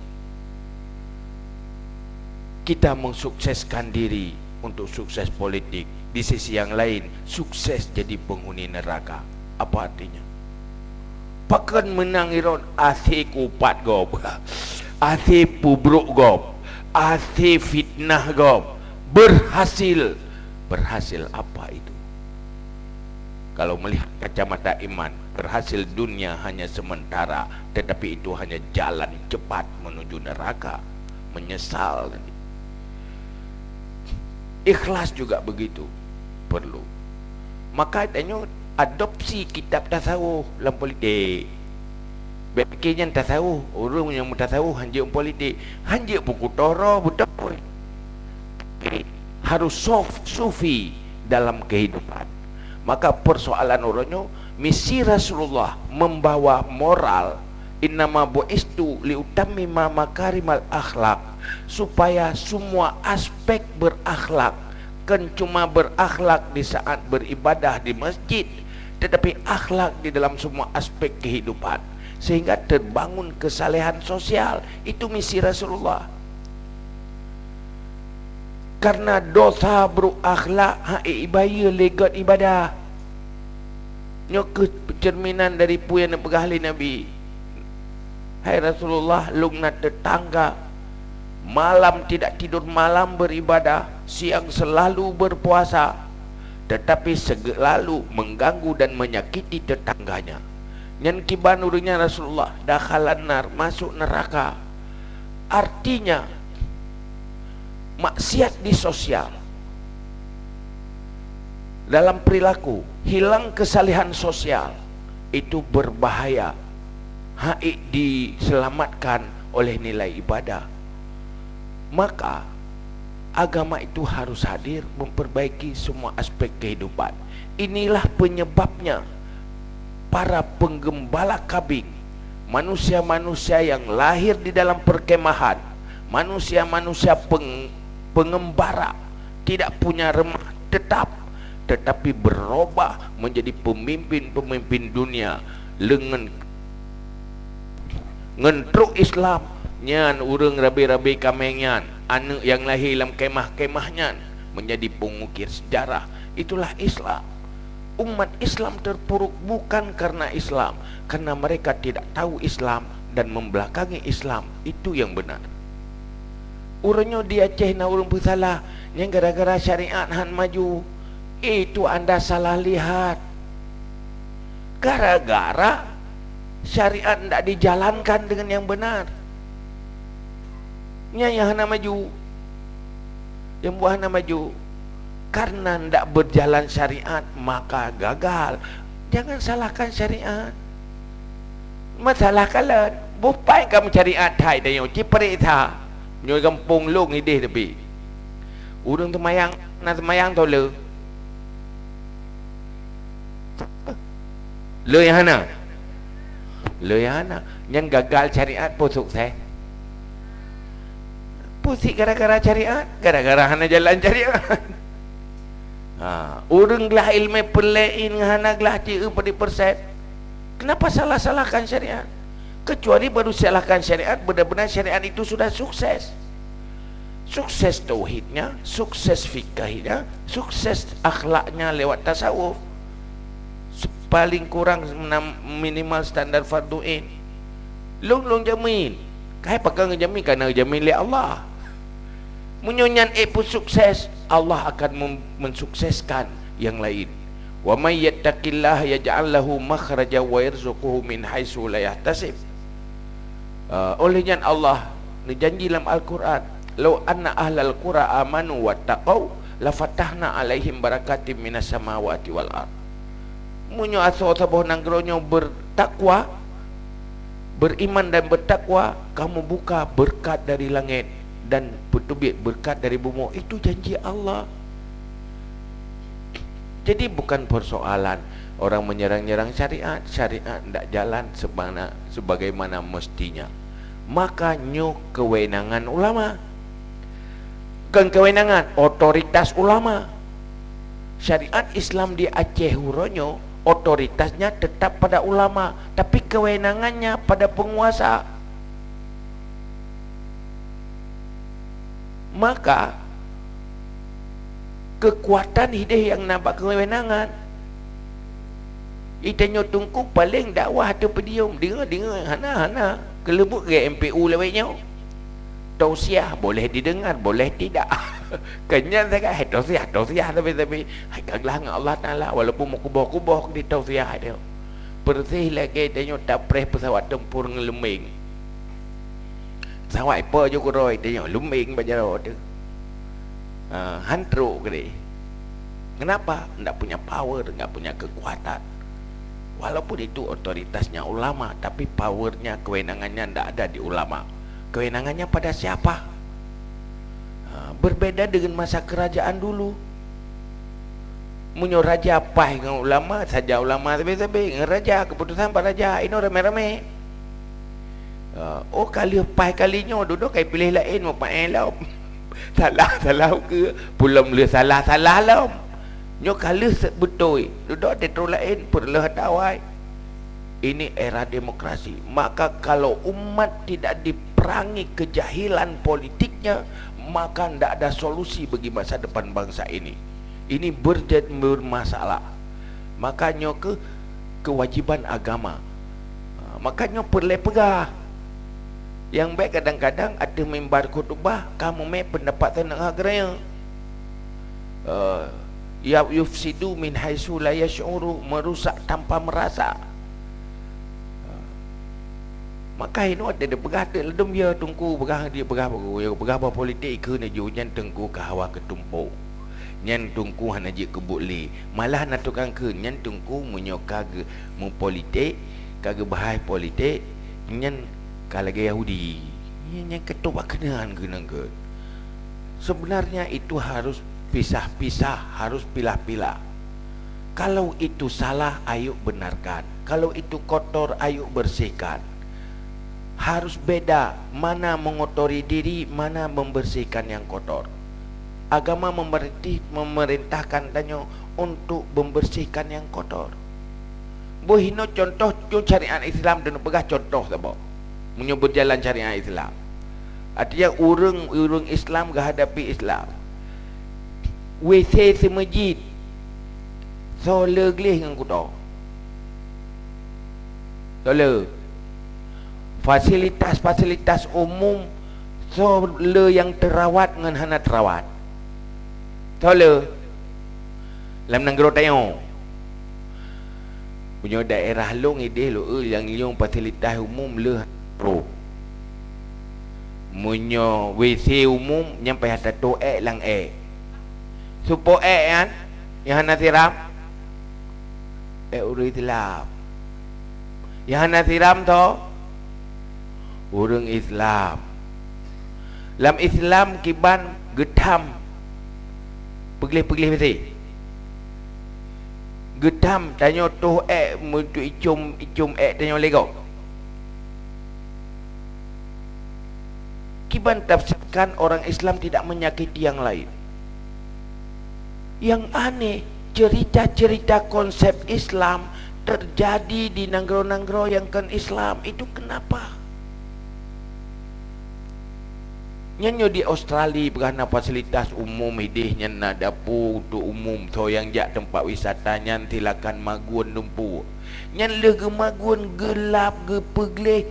Kita mensukseskan diri untuk sukses politik, di sisi yang lain sukses jadi penghuni neraka. Apa artinya? Pakan menang iron asih kupat gob, asih pubruk gob, asih fitnah gob, berhasil apa itu? Kalau melihat kacamata iman, berhasil dunia hanya sementara, tetapi itu hanya jalan cepat menuju neraka, menyesal nanti. Ikhlas juga begitu perlu. Maka tanya adopsi kitab tasawuf dalam politik. Bekenya tasawuf, orang yang tasawuf hanjik politik, hanjik buku Toro betul. Harus sufi dalam kehidupan. Maka persoalan orangnya, misi Rasulullah membawa moral, innama bu'istu liutammima makarimal akhlak, supaya semua aspek berakhlak. Kan cuma berakhlak di saat beribadah di masjid, tetapi akhlak di dalam semua aspek kehidupan, sehingga terbangun kesalehan sosial. Itu misi Rasulullah. Karena dosa berakhlak ibaya legat ibadah. Nyok cerminan dari puyan dan pegahli Nabi. Hai Rasulullah, lungna tetangga malam tidak tidur malam beribadah, siang selalu berpuasa, tetapi selalu mengganggu dan menyakiti tetangganya. Nyan kiban urunya Rasulullah, dakhalan nar, masuk neraka. Artinya maksiat di sosial, dalam perilaku, hilang kesalehan sosial, itu berbahaya. Haik diselamatkan oleh nilai ibadah. Maka agama itu harus hadir memperbaiki semua aspek kehidupan. Inilah penyebabnya para penggembala kambing, manusia-manusia yang lahir di dalam perkemahan, manusia-manusia pengembara, tidak punya rumah tetap, tetapi berubah menjadi pemimpin-pemimpin dunia dengan ngentruk Islam. Nyan urang rabi-rabi kamengyan, anak yang lahir dalam kemah-kemahnya menjadi pengukir sejarah. Itulah Islam. Umat Islam terpuruk bukan karena Islam, karena mereka tidak tahu Islam dan membelakangi Islam. Itu yang benar. Urangnya di Aceh na urang bersalah, yang gara-gara syariat han maju. Itu anda salah lihat. Gara-gara syariat tidak dijalankan dengan yang benar. Yang hana maju, yang buah hana maju, karena tidak berjalan syariat maka gagal. Jangan salahkan syariat. Masalah kalian bupai kamu syariat hai dah yang cipri tha nyoy kampung long ide tapi urang temayang na temayang tau le yang hana yang gagal syariat pun sukses. Pusing gara-gara syariat, gara-gara hana jalan syariat. Orang gelah ilmu perlain ngana gelah dia pada persen. Kenapa salah-salahkan syariat? Kecuali baru salahkan syariat, benar-benar syariat itu sudah sukses. Sukses tauhidnya, sukses fikahnya, sukses akhlaknya lewat tasawuf. Paling kurang minimal standar fardu'in. Long jamin. Kai pakai ngejamin kerana ngejamin oleh Allah. Menyonyan pun sukses, Allah akan mensukseskan yang lain. Wa may yattaqillaha yaj'al lahu makhraja wa yarzuquhu min haitsu la yahtasib. Olehnya Allah janji dalam Al-Quran, "Law anna ahlal qura amanu wattaqau la fatahna alaihim barakatim minas samawati wal ard." Munyo aso saboh nangronyo bertakwa, beriman dan bertakwa, kamu buka berkat dari langit dan petubik berkat dari bumi. Itu janji Allah. Jadi bukan persoalan orang menyerang-nyerang syariat. Syariat tidak jalan sebagaimana mestinya. Makanya kewenangan ulama, bukan kewenangan, otoritas ulama. Syariat Islam di Aceh Huronyo, otoritasnya tetap pada ulama, tapi kewenangannya pada penguasa. Maka kekuatan hidayah yang nampak kewenangan, itanya tungku paling dakwah tu pedium dengar hana kelebut ke MPU lewatnya. Tausiah boleh didengar, boleh tidak. Kenyang sangat tausiah tapi kaglah dengan Allah Taala, walaupun mau kubah di tausiah dia. Bersih lagi tanya tak pres pesawat tempur ngeleming. Pesawat apa je kuroi tanya luming bajaro tu. Hantruk ke dia. Kenapa? Tak punya power, tak punya kekuatan. Walaupun itu otoritasnya ulama, tapi powernya, kewenangannya tidak ada di ulama. Kewenangannya pada siapa? Berbeda dengan masa kerajaan dulu. Munyo raja pai dengan ulama, saja ulama tapi dengan raja, keputusan para raja ini rame-rame. Kali pai kalinya duduk kai pilih lain mau pai lah. Salah ke pulam le salah lah. Nyo kali betul duduk tetro lain perlu tawai. Ini era demokrasi. Maka kalau umat tidak diperangi kejahilan politiknya, maka tidak ada solusi bagi masa depan bangsa ini. Ini bermasalah. Makanya kewajiban agama. Makanya perlu pegah. Yang baik kadang-kadang ada mimbar khutbah, kamu pendapat tentang agaranya. Ya yufsidu min haitsu la yash'uru, merusak tanpa merasa. Maka ini ada pegah ledum dia tunggu pegah dia pegah politik ke na jujan tengku ke hawa ketumpuk. Nyan tungku hana je kebuli. Malah nak tukang ke nyan tungku menyoka ke mu politik, kage bahai politik, nyan kalage Yahudi. Nyan ketua kenaan ke. Sebenarnya itu harus pisah-pisah, harus pilah-pilah. Kalau itu salah, ayo benarkan. Kalau itu kotor, ayo bersihkan. Harus beda mana mengotori diri, mana membersihkan yang kotor. Agama memerintahkan tanya untuk membersihkan yang kotor. Bohino contoh syariat Islam dan pegah contoh sebab menyebut jalan syariat Islam. Artinya urung Islam menghadapi Islam. WC semajid solar gelih dengan kuda. Solar fasilitas umum solar yang terawat dengan hana terawat. Solar dalam negara tayo punya daerah long ide lo yang yung fasilitas umum le pro. Munyo WC umum nyampai hata to lang supo kan yang hana siram urang Islam. Yang hana siram to urang Islam. Dalam Islam kiban getam peglih-peglih mesti getam tanya tu mutu icum tanya lego. Kiban tafsirkan orang Islam tidak menyakiti yang lain. Yang aneh, cerita-cerita konsep Islam terjadi di negara-negara yang kan Islam. Itu kenapa? Nyanyo di Australia berana fasilitas umum hidihnya na dapur untuk umum so yang jak tempat wisata nyan tilakan magun lumpu nyan lega magun gelap ge pegleh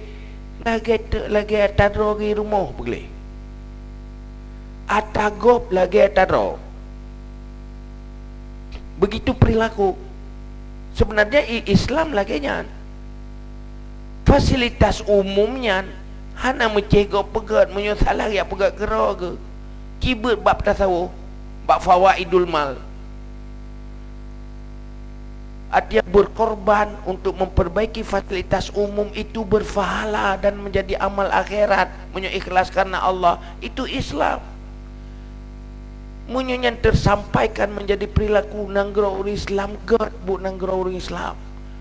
lagi atadro di rumah pegleh atagop lagi atadro. Begitu perilaku sebenarnya Islam lagi nyan fasilitas umumnya hana mencegok pegat menyosalah ya pegat gerah ke kibet bab tasawuf bab fawaidul mal artinya berkorban untuk memperbaiki fasilitas umum itu berfahala dan menjadi amal akhirat menyikhlas karena Allah. Itu Islam yang tersampaikan menjadi perilaku nanggara orang Islam gad bu nanggara orang Islam.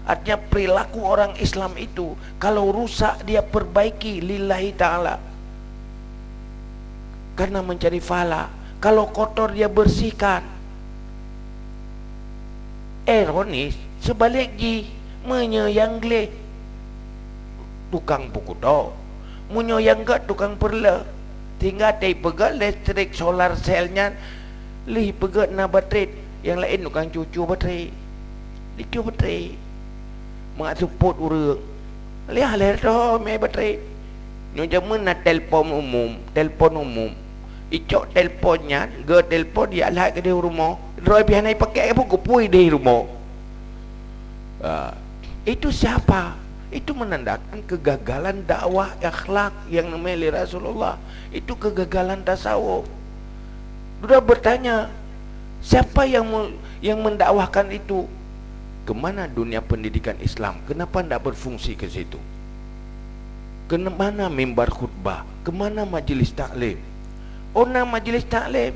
Artinya perilaku orang Islam itu kalau rusak dia perbaiki lillahi ta'ala karena mencari pahala. Kalau kotor dia bersihkan. Ironis sebaliknya menyayanggle tukang pukuto menyayangga tukang perla tinggal tay pegat listrik solar selnya lih pegat na baterai yang lain tukang cucu baterai dicu baterai mak support urang lihat leher me baterai nyo jaman na telefon umum icok teleponnya ge telefon dia lah ke di rumah roi bihanai pakai apa kupui di rumah. Itu siapa? Itu menandakan kegagalan dakwah akhlak yang namanya Rasulullah. Itu kegagalan tasawuf. Sudah bertanya siapa yang mendakwahkan itu? Kemana dunia pendidikan Islam? Kenapa tidak berfungsi ke situ? Kemana mimbar khutbah? Kemana majlis taklim? Ona majlis taklim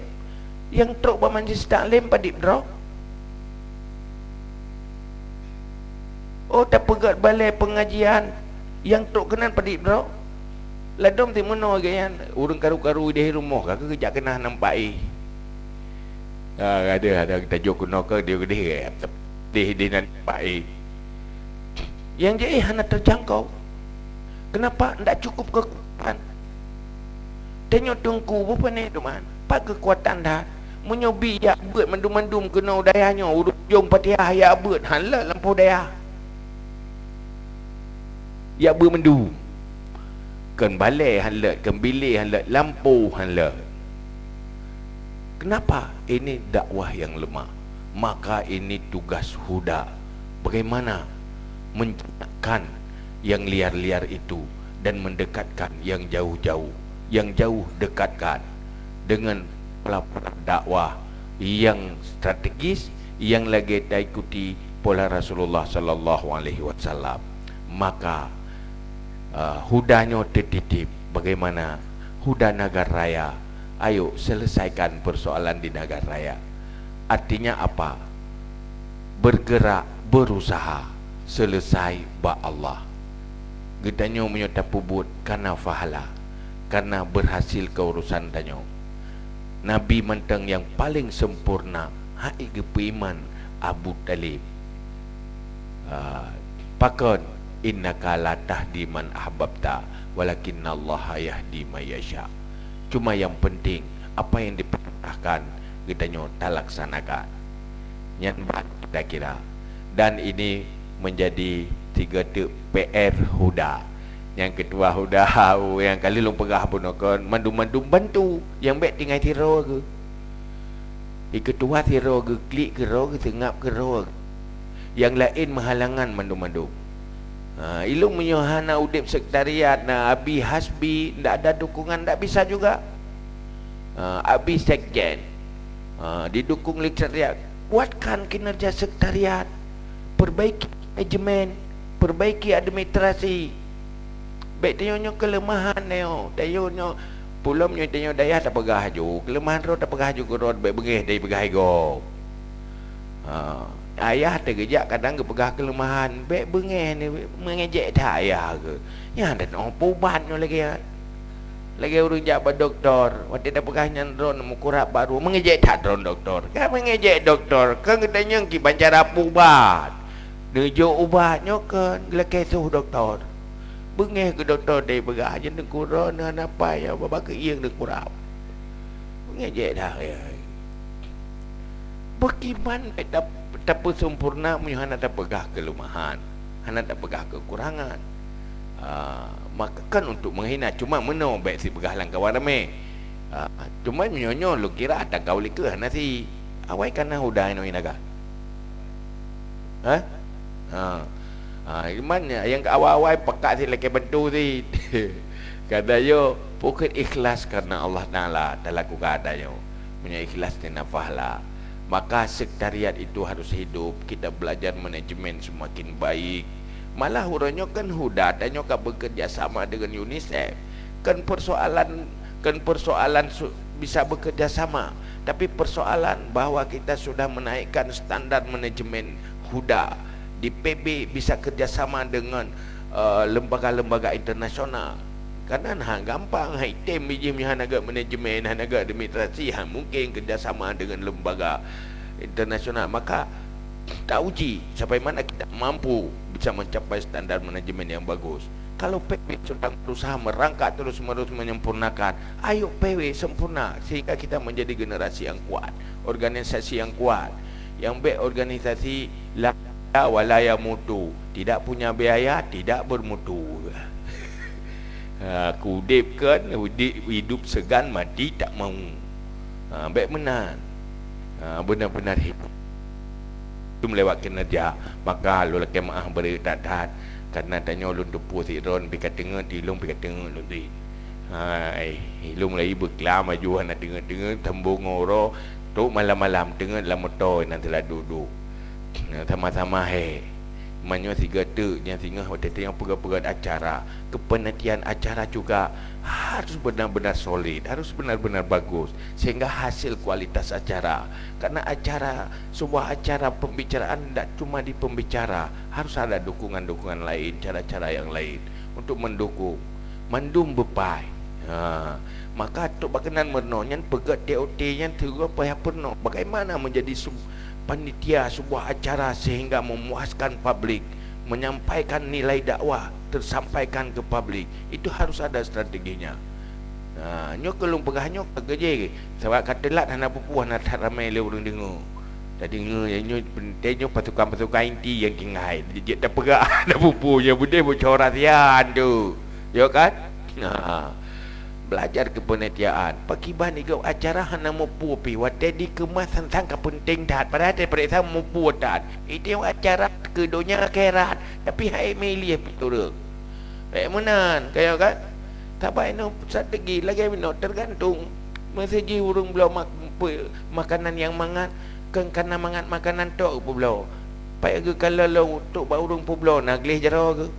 yang truk majlis taklim padik bro. Oh tak pegat balai pengajian yang truk kenan padik bro. Ladom ti mono gayan urang karu-karu di rumah ka kerja kena nampai. Ada kita jok kuno ke dia gede di nampai. Yang jadi hanya terjangkau. Kenapa ndak cukup kekuatan? Tengok tungku apa ni teman? Pak kekuatan dah. Menyobi ya buat mandum-mandum kena dayanya urut jom Fatihah ya buat halal lampu daya. Ya bermendu kan balai halat, kan bilik halat, lampu halat. Kenapa? Ini dakwah yang lemah. Maka ini tugas huda. Bagaimana menjadikan yang liar-liar itu dan mendekatkan yang jauh-jauh. Yang jauh dekatkan dengan pelaporan dakwah yang strategis yang lagi diikuti pola Rasulullah sallallahu alaihi wasallam. Maka hudanya tertitip. Bagaimana huda Nagar Raya? Ayo selesaikan persoalan di Nagar Raya. Artinya apa? Bergerak, berusaha selesai ba Allah. Gedanyo menyota pubut karena fahala, karena berhasil keurusan danyo. Nabi menteng yang paling sempurna hai gepeiman Abu Talib. Pakon innaka la tahdi man ahbabta walakinallaha yahdi may yasha. Cuma yang penting apa yang diperintahkan kita tak laksanakan. Nyan kira-kira. Dan ini menjadi tiga PR huda. Yang kedua huda yang kali lu pegah punokon mandu-mandu bantu yang baik tinggal tiro ke. Yang kedua tiro ke klik ke ro ke tengap ke ro. Yang lain menghalangan mandu-mandu. Ilmu menyohana udip sekretariat na abi hasbi ndak ada dukungan ndak bisa juga. Abi sekjen didukung sekretariat, kuatkan kinerja sekretariat, perbaiki manajemen, perbaiki administrasi. Baik tanya kelemahan neo, tanya pulau nyo tanya daya tak pegah ju, kelemahan ro tak pegah ju ro baik begeh dari pegah go. Ayah tergejak kadang ke pegah kelemahan baik bengeh ni mengejek dah ayah ke. Ya dan orang puban nyo lagi. Lagi urung jabat doktor. Waktu dah pegahnya drone mukurap baru mengejek tak drone doktor. Kan mengejek doktor. Kan katanya ki bancar apa ubat. Nujuk ubatnya kan lekesuh doktor. Bengeh ke doktor dia pegah je nak corona apa ya baba ke ieng nak kurap. Mengejek dah ya. Bagaimana tak sempurna punya hana tak pegah kelemahan. Hana tak pegah kekurangan. Maka kan untuk menghina cuma meno baik si pegah lang kawan rame. Cuma nyonyo lu kira ada kau li ke hana si awai kana huda ino inaga. Gimana yang ke awal-awal pekat si laki bentu si. Kata yo pukul ikhlas karena Allah Taala tak laku kata yo. Punya ikhlas ni nafahlah. Maka sekretariat itu harus hidup. Kita belajar manajemen semakin baik. Malah huranya kan huda tanya kan bekerja sama dengan UNICEF. Kan persoalan bisa bekerja sama. Tapi persoalan bahawa kita sudah menaikkan standar manajemen huda. Di PB bisa kerjasama dengan lembaga-lembaga internasional. Karena gampang item biji hanaga manajemen, hanaga administrasi, mungkin kerjasama dengan lembaga internasional. Maka tak uji sampai mana kita mampu bisa mencapai standar manajemen yang bagus. Kalau PW sedang berusaha merangkak terus-menerus menyempurnakan, ayo PW sempurna sehingga kita menjadi generasi yang kuat, organisasi yang kuat, yang baik organisasi la walaya mutu, tidak punya biaya, tidak bermutu. Kudip kan hidup segan mati tak mau. Baik benar. Benar-benar hidup melewat kinerja. Maka lu laki maah beri tak karena tanya ulun tupu si ron pika tengah tilung pika tengah lu ti. Ilung lagi berkelam maju nak tengah-tengah tembung ngoro tu malam-malam tengah dalam motor nanti lah duduk. Sama-sama Manyo tiga tu yang singa waktu yang pegang-pegang acara, kepenatian acara juga harus benar-benar solid, harus benar-benar bagus sehingga hasil kualitas acara. Karena acara, sebuah acara pembicaraan tidak cuma di pembicara, harus ada dukungan-dukungan lain, cara-cara yang lain untuk mendukung. Mandum bepai. Maka untuk berkenan mernonyan pegat TOT yang terus payah penuh. Bagaimana menjadi panitia sebuah acara sehingga memuaskan publik, menyampaikan nilai dakwah tersampaikan ke publik, itu harus ada strateginya. Nyok kelung pegahnya kerja sebab katelat hana pupuh nak ramai le orang dengar. Tadi nyo pentingnya pasukan-pasukan inti yang kingai dia dah pegah dah pupuhnya bude bocoran sian tu. Yo kan? Belajar kepenetiaan. Pakiban ni kau acara hana mupu pi wate di kemas tentang kepenting tat pada daripada saya mupu tat. Itu acara kedonya akhirat tapi hai milih betul. Menan kaya kan? Tak baik no strategi lagi no tergantung. Masa ji urung belum makanan yang mangat kan karena mangat makanan tok pula. Pai ke kalau untuk ba urung pula nak leh jaro ke.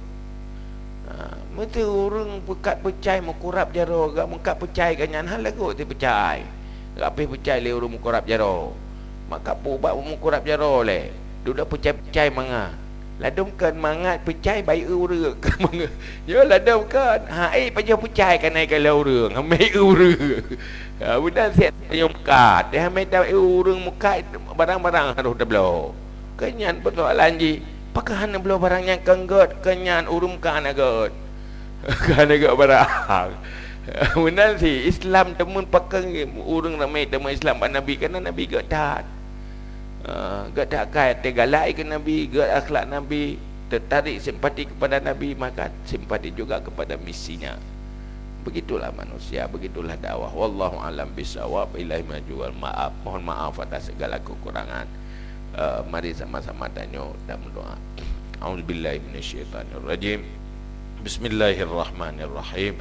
Mesti orang pekat percaya mukurap jaro, gak mengkat percaya kanyan hal lagu tu percaya. Gak percaya le orang mukurap jaro. Maka buat mukurap jaro le. Duda percaya mangat. Ladumkan mangat percaya baik urang. Ya ladumkan. Paja percaya kan naik kalau urang. Amai urang. Budak siap yang mukat. Dia amai tahu urang mukat barang-barang harus dah belo. Kanyan persoalan ji. Pakah hana belo barang yang kenggot kanyan urum kan agot. Kan agak barang. Benar sih Islam temun pakai urang ramai temun Islam Nabi kan Nabi gak tat. Gak tak kait tegalai ke Nabi, gak akhlak Nabi, tertarik simpati kepada Nabi, maka simpati juga kepada misinya. Begitulah manusia, begitulah dakwah. Wallahu alam bisawab. Ilahi majual maaf. Mohon maaf atas segala kekurangan. Mari sama-sama tanya dan berdoa. A'udzubillahi minasyaitonirrajim. Bismillahirrahmanirrahim.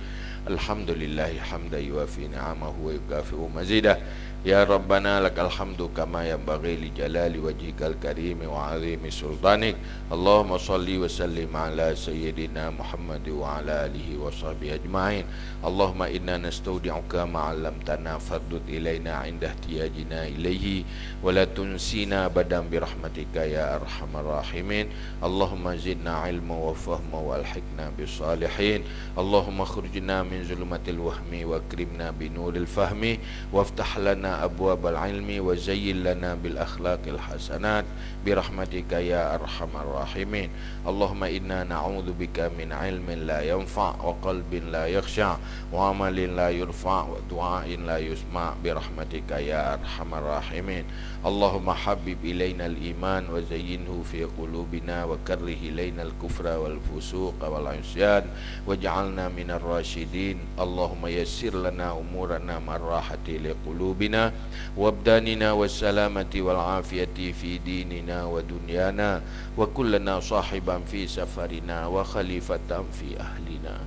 Alhamdulillahi hamdan yuafi ni'amahu wa yukafi'u mazidah. Ya Rabbana lakal hamdu kama yanbaghi li jalali wajhikal karim wa azimi sultanik. Allahumma salli wa sallim ala sayyidina Muhammad wa ala alihi wa sahbihi ajma'in. Allahumma inna nastaudi'uka ma 'allamtana fardud ilaina 'inda ihtiyajina ilaihi wa la tunsina badan bi rahmatika ya arhamar rahimin. Allahumma zidna ilma wa fahma wa alhiqna bis salihin. Allahumma khurjna min zulumatil wahmi wa akrimna bi nuril fahmi waftah lana abwabal ilmi wa zayyin lana bil akhlaqil hasanat bi rahmatika ya arhamar rahimin. Allahumma inna na'udzu bika min ilmin la yanfa' wa qalbin la yakhsha' wa amalin la yurfa' wa du'ain la yusma' bi rahmatika ya arhamar rahimin. Allahumma habib ilaina al-iman wa zayyinhu fi qulubina wa karrih ilaina al-kufra wal fusuqa wal 'isyan waj'alna minar rasyidin. Allahumma yassir lana umurana marrahati li qulubina wabdanina wassalamati wal afiyati fi dinina wa dunyana wa kullana sahiban fi safarina wa khalifatan fi ahlina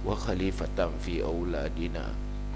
wa khalifatan fi auladina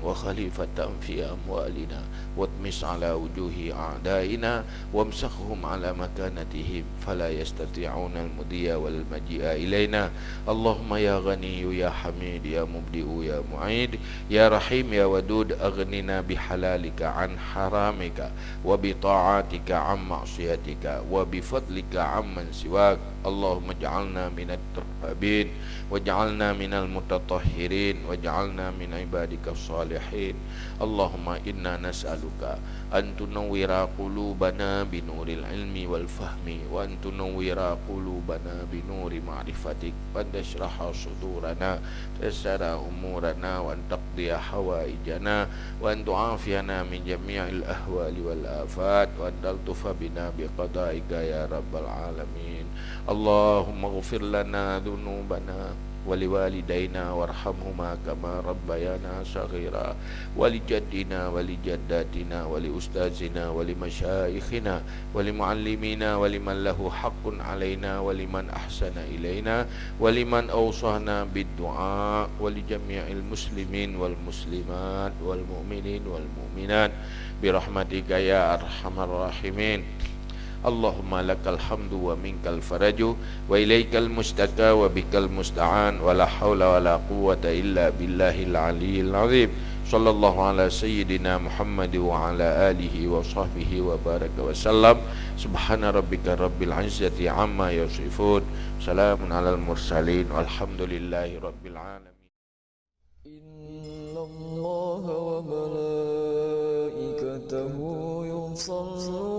wa khalifatan fi amwalina watmis ala wujuhi a'daina wamsakhhum ala makanatihim fala yastati'una al-mudiya wal maji'a ilaina. Allahumma ya ghaniyu ya hamid ya mubdi'u ya mu'id ya rahim ya wadud aghnina bihalalika an haramika wa bi ta'atika an ma'siyatika wa bi fadlika amman siwak. Allahumma ij'alna minat tawwabin waj'alna minal mutatahhirin waj'alna min ibadika salihin. Allahumma inna nas'aluka an tunawwira qulubana binuril ilmi wal fahmi wa an tunawwira qulubana binuri ma'rifatik wa an tashraha sudurana tayassara umurana wa an taqdiya hawaijana wa an tu'afiyana min jami'il ahwali wal afat wa an taltufa bina biqada'ika ya rabbal alamin. Allahumma ghfir lana dhunubana waliwalidayna warhamhuma kama rabbayana saghira walijaddina walijaddatina waliustazina walimasyayikhina walimuallimina waliman lahu haqqun alaina waliman ahsana ilaina waliman awsana biddu'a walijami'il muslimin wal muslimat wal mu'minin wal mu'minat birahmatika ya arhamar rahimin. Allahumma lakal hamdu wa minkal faraju wa ilaikal mustaka wa bikal musta'an wa la hawla wa la quwwata illa billahil aliyyil azim. Sallallahu ala sayyidina Muhammad wa ala alihi wa sahbihi wa baraka wa sallam. Subhana rabbika rabbil izzati amma yasifun. Salamun alal mursalin walhamdulillahi rabbil alamin. Inna Allah wa malaikatahu yusalluna